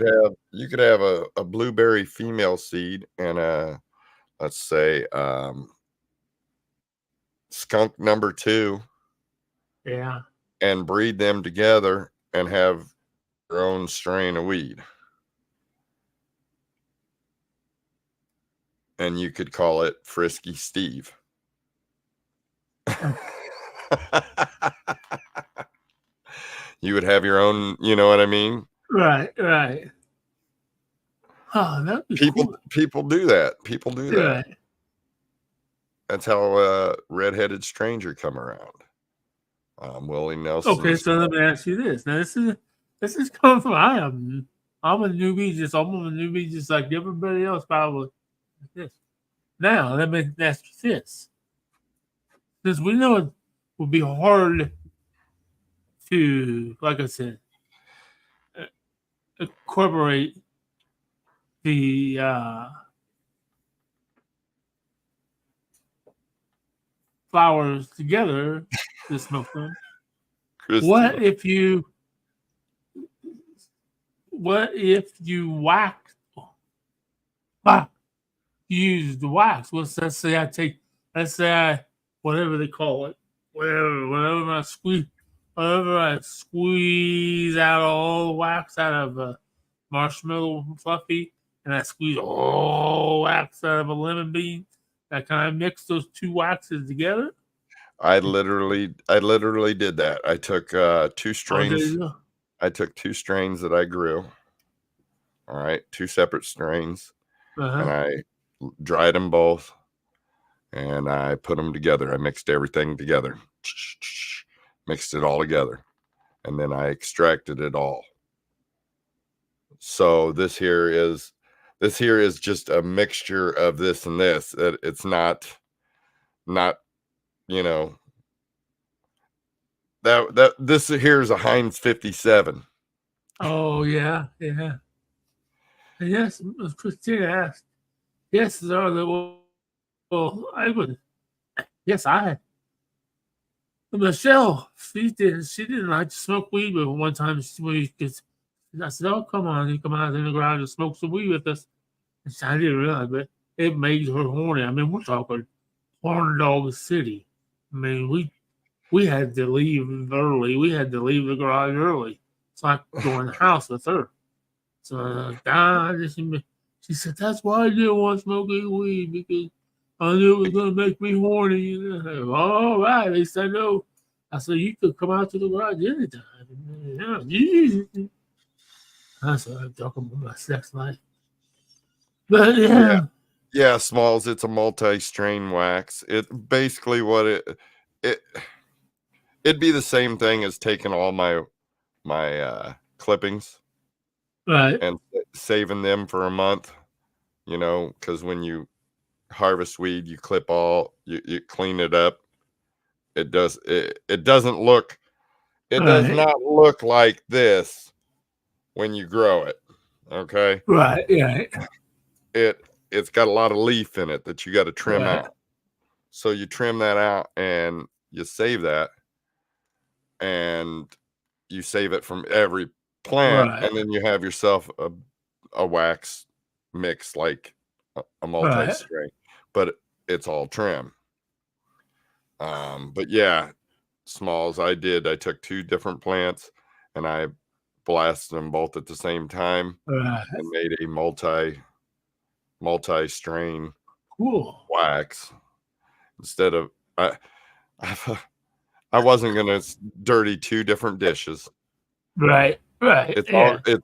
you could have a blueberry female seed and a, let's say, skunk number 2. Yeah. And breed them together and have your own strain of weed. And you could call it Frisky Steve. You would have your own, you know what I mean? Right. Oh, that'd be cool. People do that. People do that. Right. That's how Redheaded Stranger come around. Willie Nelson. Okay, so let me ask you this. Now this is coming from I'm a newbie, just like everybody else probably. This. Now let me ask you this. Since we know it would be hard to, like I said, incorporate the flowers together to smoke them. What if you use the wax? Let's say I whatever they call it, whatever I squeeze out all the wax out of a marshmallow fluffy, and I squeeze all wax out of a lemon bean. Can I mix those two waxes together? I literally did that. I took 2 strains. I took 2 strains that I grew. All right, 2 separate strains, and I dried them both, and I put them together. I mixed everything together, mixed it all together, and then I extracted it all. So this here is just a mixture of this and this. It's not you know, that this here is a Heinz 57. Oh yeah. And yes, Christina asked. Yes, sir. Well, I would. Yes, I. Michelle, she didn't like to smoke weed, but one time I said, "Oh, come on, you come out in the garage and smoke some weed with us." And I didn't realize, but it made her horny. I mean, we're talking horn dog city. I mean, we had to leave early. We had to leave the garage early. So I could go in the house with her. So she said, that's why I didn't want to smoke any weed, because I knew it was going to make me horny. And I said, all right. They said, no. I said, you could come out to the garage anytime. Yeah. I started talking about my sex life. But yeah, Smalls, it's a multi-strain wax. It basically it'd be the same thing as taking all my clippings, right, and saving them for a month, because when you harvest weed, you clip you clean it up. It doesn't look, does not look like this when you grow it. Okay. Right. Yeah. It's got a lot of leaf in it that you got to trim out. So you trim that out and you save that, and you save it from every plant, and then you have yourself a wax mix, like a multi-strain, but it's all trim. But yeah, Smalls, I took 2 different plants and I blasted them both at the same time and made a multi-strain wax. Instead of I wasn't gonna dirty 2 different dishes. Right. It's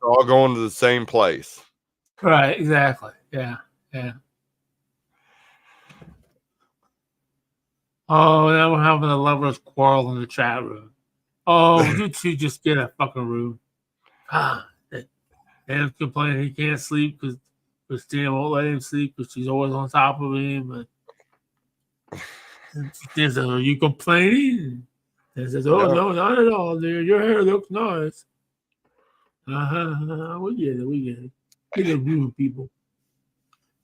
all going to the same place. Right. Exactly. Yeah. Oh, now we're having a lover's quarrel in the chat room. Oh, did she just get a fucking room? And complaining he can't sleep because Stan won't let him sleep because she's always on top of him. And Stan says, "Are you complaining?" And says, "Oh no, not at all, dear. Your hair looks nice." We get it. We get it. Get a room, people.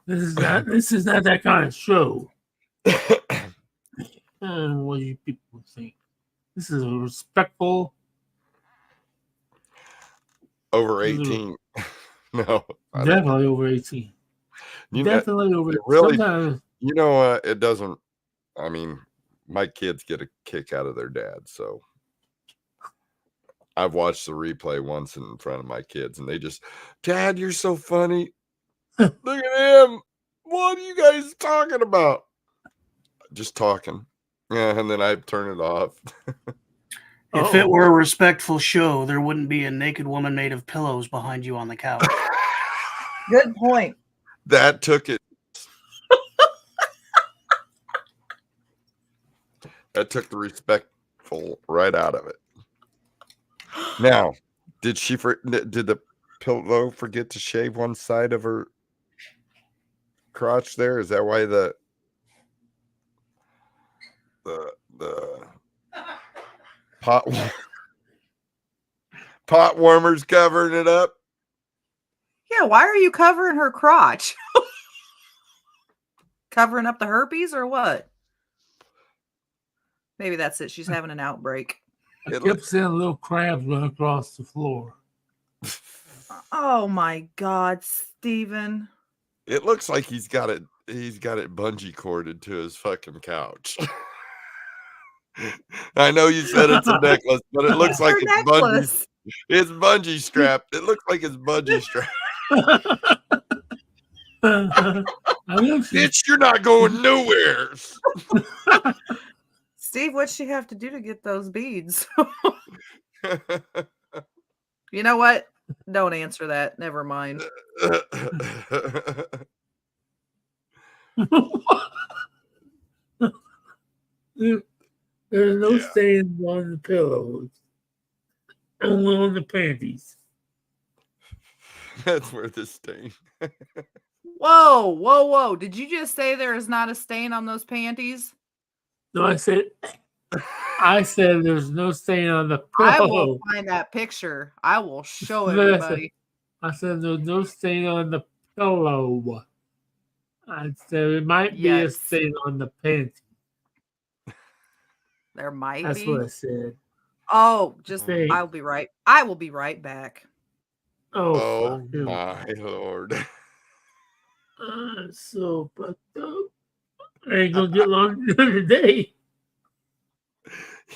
This is not that kind of show. What do you people think? This is a respectful. Over 18. No. Definitely over 18. Definitely over 18. Really, sometimes. You know, it doesn't. I mean, my kids get a kick out of their dad, so I've watched the replay once in front of my kids, and they just, "Dad, you're so funny. Look at him. What are you guys talking about?" Just talking. Yeah, and then I turn it off. If it were a respectful show, there wouldn't be a naked woman made of pillows behind you on the couch. Good point. That took it. That took the respectful right out of it. Now, did the pillow forget to shave one side of her crotch there? Is that why the pot warmer's covering it up? Yeah, why are you covering her crotch? Covering up the herpes or what? Maybe that's it. She's having an outbreak. I kept seeing little crabs run across the floor. Oh my God, Steven. It looks like he's got it bungee corded to his fucking couch. I know you said it's a necklace, but it looks like it's bungee. It's bungee strapped. It looks like it's bungee strapped. Bitch, you're not going nowhere. Steve, what'd she have to do to get those beads? You know what? Don't answer that. Never mind. There's no stains on the pillows. Only on the panties. That's where the stain. Whoa. Did you just say there is not a stain on those panties? No, I said there's no stain on the pillow. I will find that picture. I will show everybody. I said there's no stain on the pillow. I said it might be a stain on the panties. There might That's be. What I said. Oh, I will be right back. Oh my Lord. So fucked up. I ain't gonna get long today.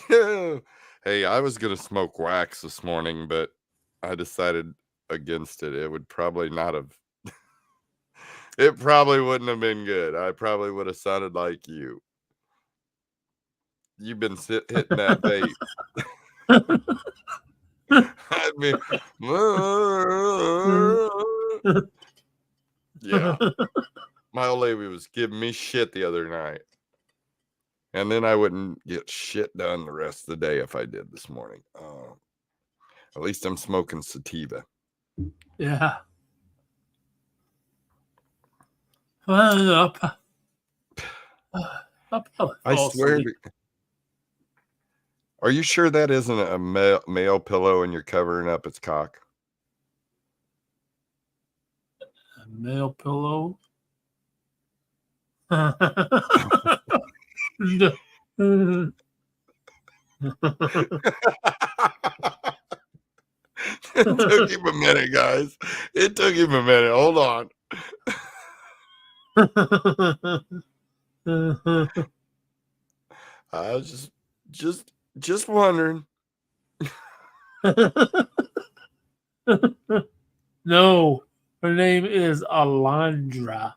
Yeah. Hey, I was gonna smoke wax this morning, but I decided against it. It would probably not have. It probably wouldn't have been good. I probably would have sounded like you. You've been hitting that vape. I mean, yeah. My old lady was giving me shit the other night. And then I wouldn't get shit done the rest of the day if I did this morning. At least I'm smoking sativa. Yeah. Well, I swear. Are you sure that isn't a male pillow and you're covering up its cock? A male pillow? It took him a minute, guys. It took him a minute. Hold on. I was just wondering. No, her name is Alondra.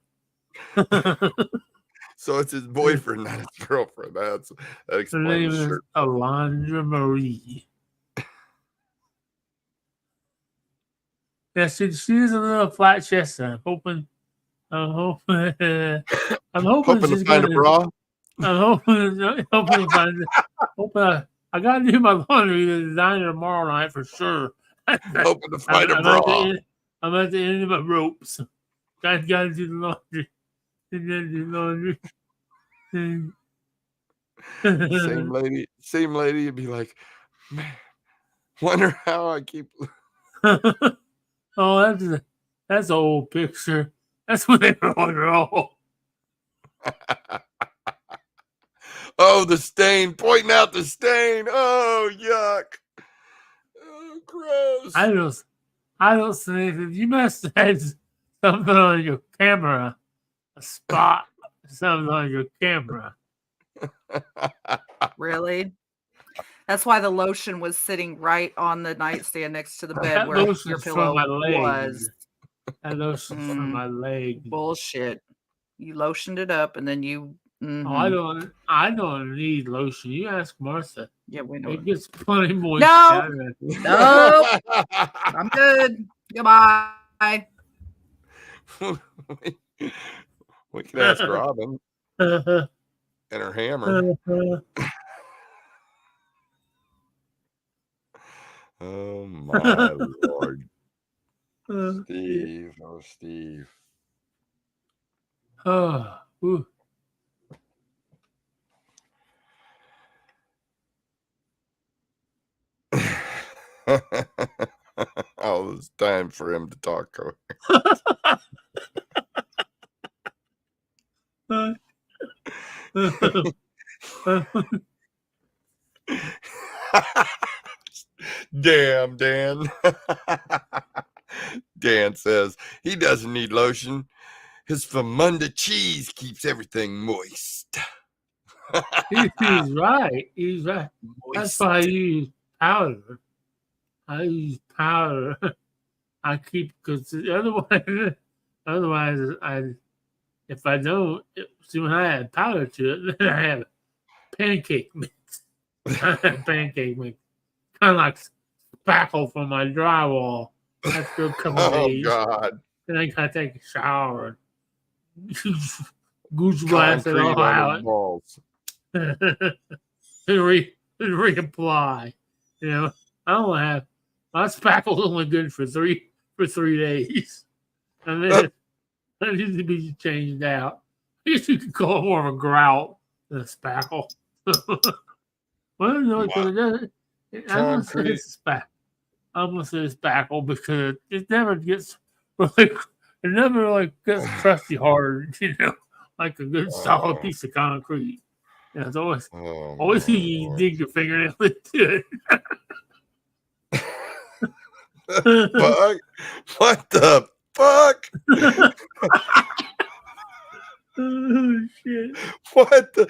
So it's his boyfriend, not his girlfriend. That explains. Her name is Alondra Marie. Yeah, she's a little flat chested. I'm hoping hoping she's to find a bra. I'm hoping to find. I got to do my laundry at the diner tomorrow night for sure. Hoping to find a bra. I'm at the end of my ropes. Got to do the laundry. Do the laundry. Same lady would be like, man, wonder how I keep. Oh, that's an old picture. That's when they were on roll. Oh, the stain! Pointing out the stain. Oh, yuck! Oh, gross! I don't see anything. You must have had something on your camera, a spot, something on your camera. Really? That's why the lotion was sitting right on the nightstand next to the bed where your pillow was. That lotion's from my leg. Bullshit. You lotioned it up and then you. Mm-hmm. Oh, I don't need lotion. You ask Martha. Yeah, we know. It gets plenty moist. No, I'm good. Goodbye. We can ask Robin and her hammer. Oh my Lord. Steve. Oh, Steve. Oh, ooh. Oh, it's time for him to talk. Damn, Dan. Dan says he doesn't need lotion. His Famunda cheese keeps everything moist. He's right. He's right. Moist. That's why I use powder. I keep, because otherwise, if I don't, see, when I add powder to it, then I have pancake mix. Pancake mix. Kind of like spackle from my drywall after a couple days. Oh, God. Then I got to take a shower and goose blast it all out. Balls. and reapply. You know, I don't have, my spackle's only good for 3 days. And then it needs to be changed out. I guess you could call it more of a grout than a spackle. Well, no, because it doesn't. I'm gonna say it's spackle because it never gets gets crusty hard, you know, like a good solid piece of concrete. You know, it's always you dig your fingernail into it. Fuck? What the fuck? Oh shit! What the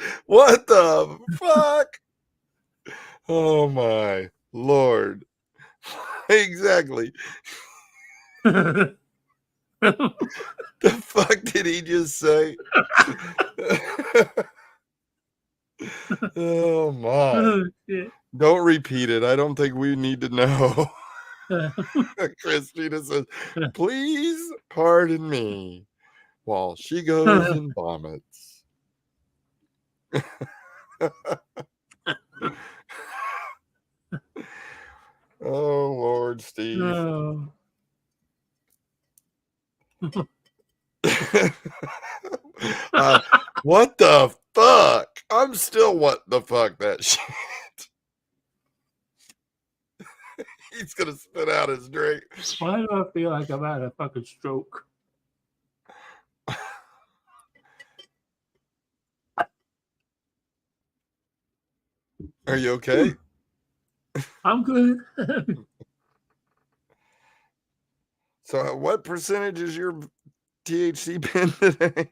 fuck? Oh my Lord! Exactly. The fuck did he just say? Oh my! Oh, shit. Don't repeat it. I don't think we need to know. Christina says, "Please pardon me," while she goes and vomits. Oh Lord, Steve. No. What the fuck? I'm still what the fuck that shit. He's gonna spit out his drink. Why do I feel like I'm at a fucking stroke? Are you okay? I'm good. So, what percentage is your THC pen today?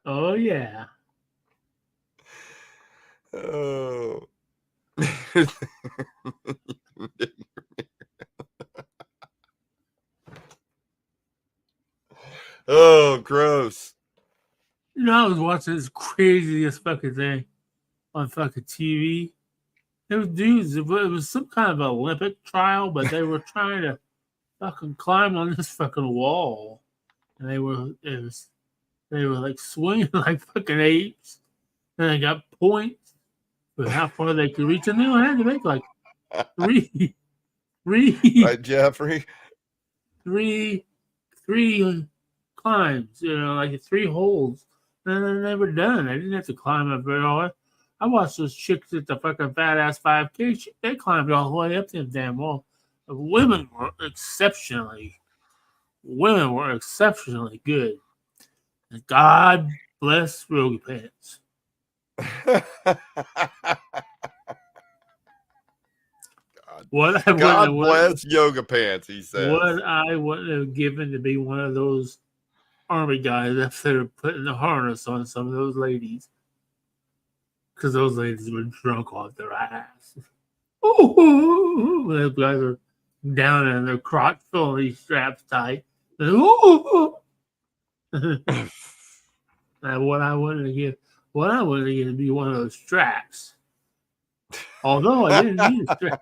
Oh yeah. Oh. Oh, gross. You know, I was watching this craziest fucking thing on fucking TV. It was dudes. It was some kind of Olympic trial, but they were trying to fucking climb on this fucking wall, and they They were like swinging like fucking apes, and they got points for how far they could reach, and they only had to make like three Right, Jeffrey? three climbs, like 3 holes. And then they were done. They didn't have to climb up very hard. I watched those chicks at the fucking fat ass 5K. They climbed all the way up them damn wall. The women were exceptionally good. And God bless Yoga Pants. God bless Yoga Pants, he says. What I wouldn't have given to be one of those army guys that are putting the harness on some of those ladies. Because those ladies were drunk off their ass. Ooh, those guys are down in their crotch filling these straps tight. Ooh. And what I wanted to get to be one of those straps. Although I didn't need a strap.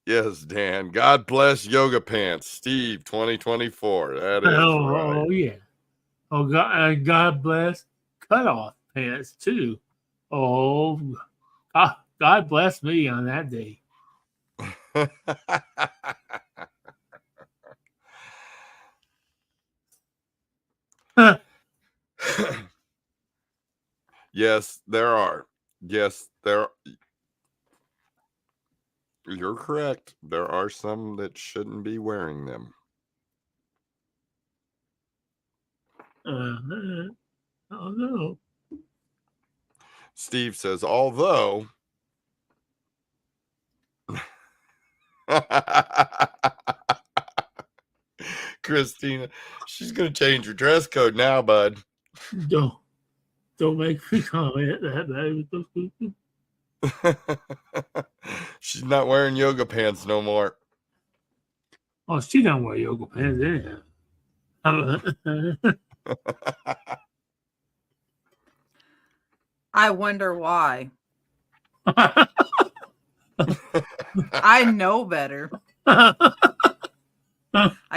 Yes, Dan. God bless Yoga Pants, Steve, 2024. That is right. Oh yeah. Oh God bless cutoff pants too. Oh, God bless me on that day. Yes, there are. Yes, there. You're correct. There are some that shouldn't be wearing them. Oh no. Steve says, although Christina, she's gonna change her dress code now, bud. Don't make me comment that. She's not wearing yoga pants no more. Oh, she don't wear yoga pants anyhow. I wonder why. I know better. I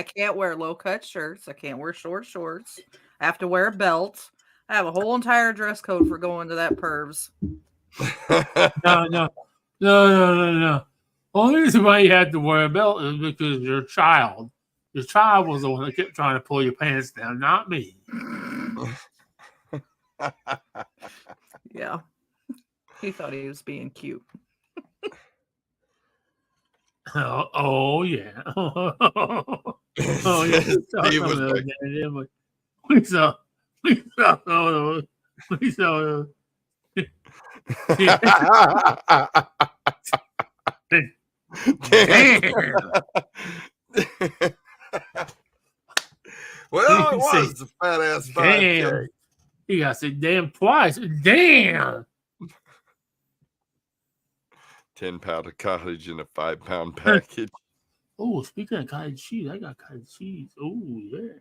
can't wear low-cut shirts. I can't wear short shorts. I have to wear a belt. I have a whole entire dress code for going to that pervs. No. Only reason why you had to wear a belt is because your child was the one that kept trying to pull your pants down, not me. Yeah. He thought he was being cute. Oh yeah. Oh yeah. Steve was like, we saw those. Well, it was a fat ass 5K. You got to say damn twice. Damn. 10-pound of cottage in a 5-pound package. Oh, speaking of cottage cheese, I got cottage cheese. Oh, yeah.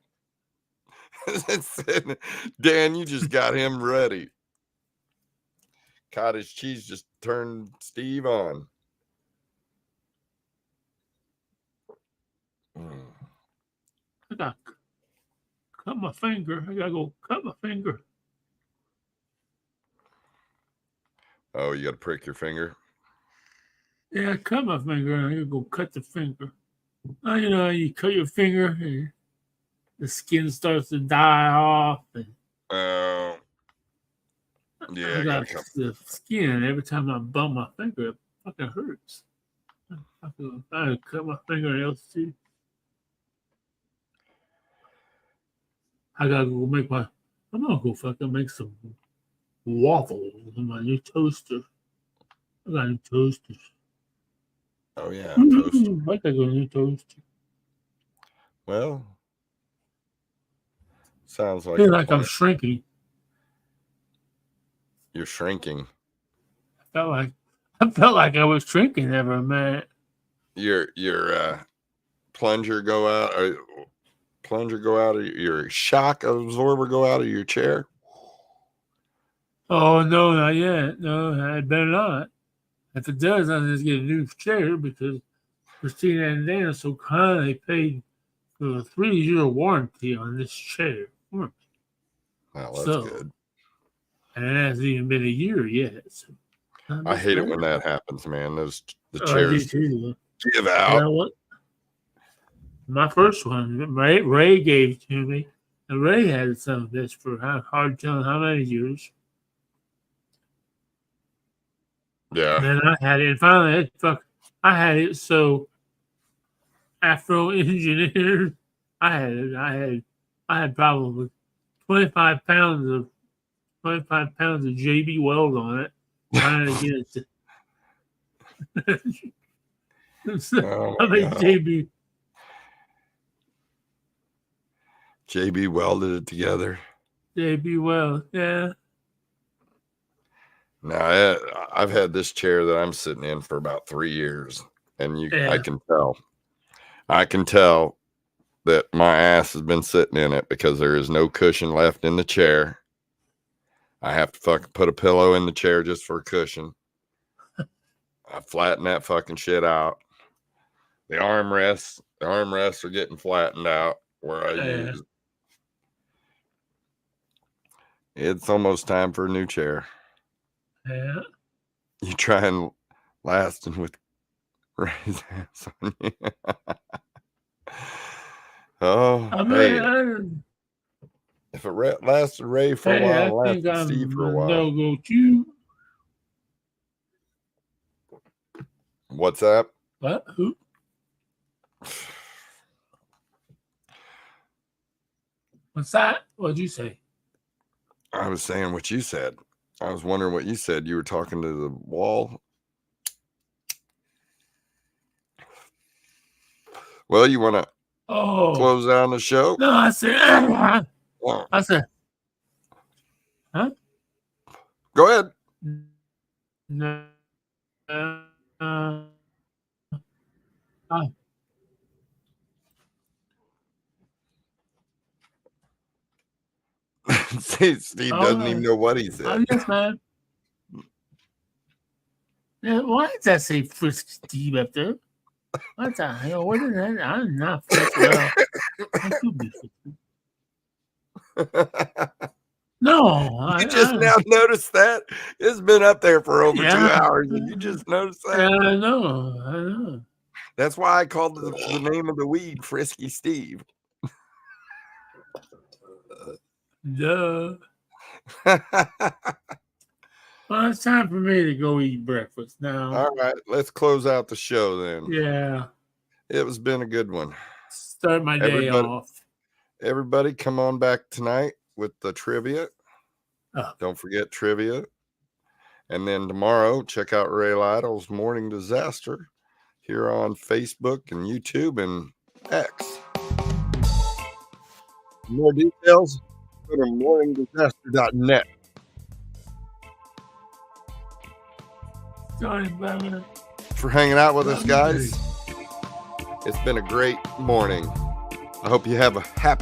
Dan, you just got him ready. Cottage cheese just turned Steve on. I got to cut my finger. I got to go cut my finger. Oh, you got to prick your finger? Yeah, I cut my finger and I got to go cut the finger. You cut your finger and the skin starts to die off. And yeah, I got the skin. Every time I bump my finger, it fucking hurts. I cut my fingernails too. I gotta go I'm gonna go fucking make some waffles in my new toaster. I got new toasters. Oh yeah, toaster. I got a new toaster. Well, sounds like I feel like I'm shrinking. You're shrinking. I felt like I was shrinking every minute. Your plunger go out, or your shock absorber go out of your chair? Oh no, not yet. No, I better not. If it does, I'll just get a new chair because Christina and Dan so kindly paid a 3-year warranty on this chair. Oh, that's good. And it hasn't even been a year yet. So I hate it when that happens, man. The chairs give out. You know what? My first one, Ray gave to me. And Ray had some of this for hard telling how many years. Yeah. Then I had it, and finally, I had it so Afro engineered. I had probably 25 pounds of JB Weld on it, trying to get it to. I mean, JB welded it together. JB Weld, yeah. Now, I've had this chair that I'm sitting in for about 3 years, and I can tell that my ass has been sitting in it because there is no cushion left in the chair. I have to fucking put a pillow in the chair just for a cushion. I flatten that fucking shit out. The armrests are getting flattened out where I use. It's almost time for a new chair. Yeah. You try and lasting with Ray's ass on you. If it lasted Ray for a while, it lasted Steve for a while. No-go too. What's that? What? Who? What's that? What'd you say? I was saying what you said. I was wondering what you said. You were talking to the wall. Well, you want to close down the show? No, I said. I said. Huh? Go ahead. No. Steve doesn't even know what he said. Yes, man. Why does that say Frisky Steve up there? What the hell? What is that? I'm not frisky. I could be frisky. No. You just now noticed that? It's been up there for over 2 hours, and you just noticed that? I know. That's why I called the name of the weed Frisky Steve. Duh. Well, it's time for me to go eat breakfast now. All right, let's close out the show then. Yeah. It has been a good one. Start my day off. Everybody, come on back tonight with the trivia. Don't forget trivia. And then tomorrow, check out Ray Lytle's Morning Disaster here on Facebook and YouTube and X. For more details, go to morningdisaster.net. Sorry, brother. For hanging out with us, guys. It's been a great morning. I hope you have a happy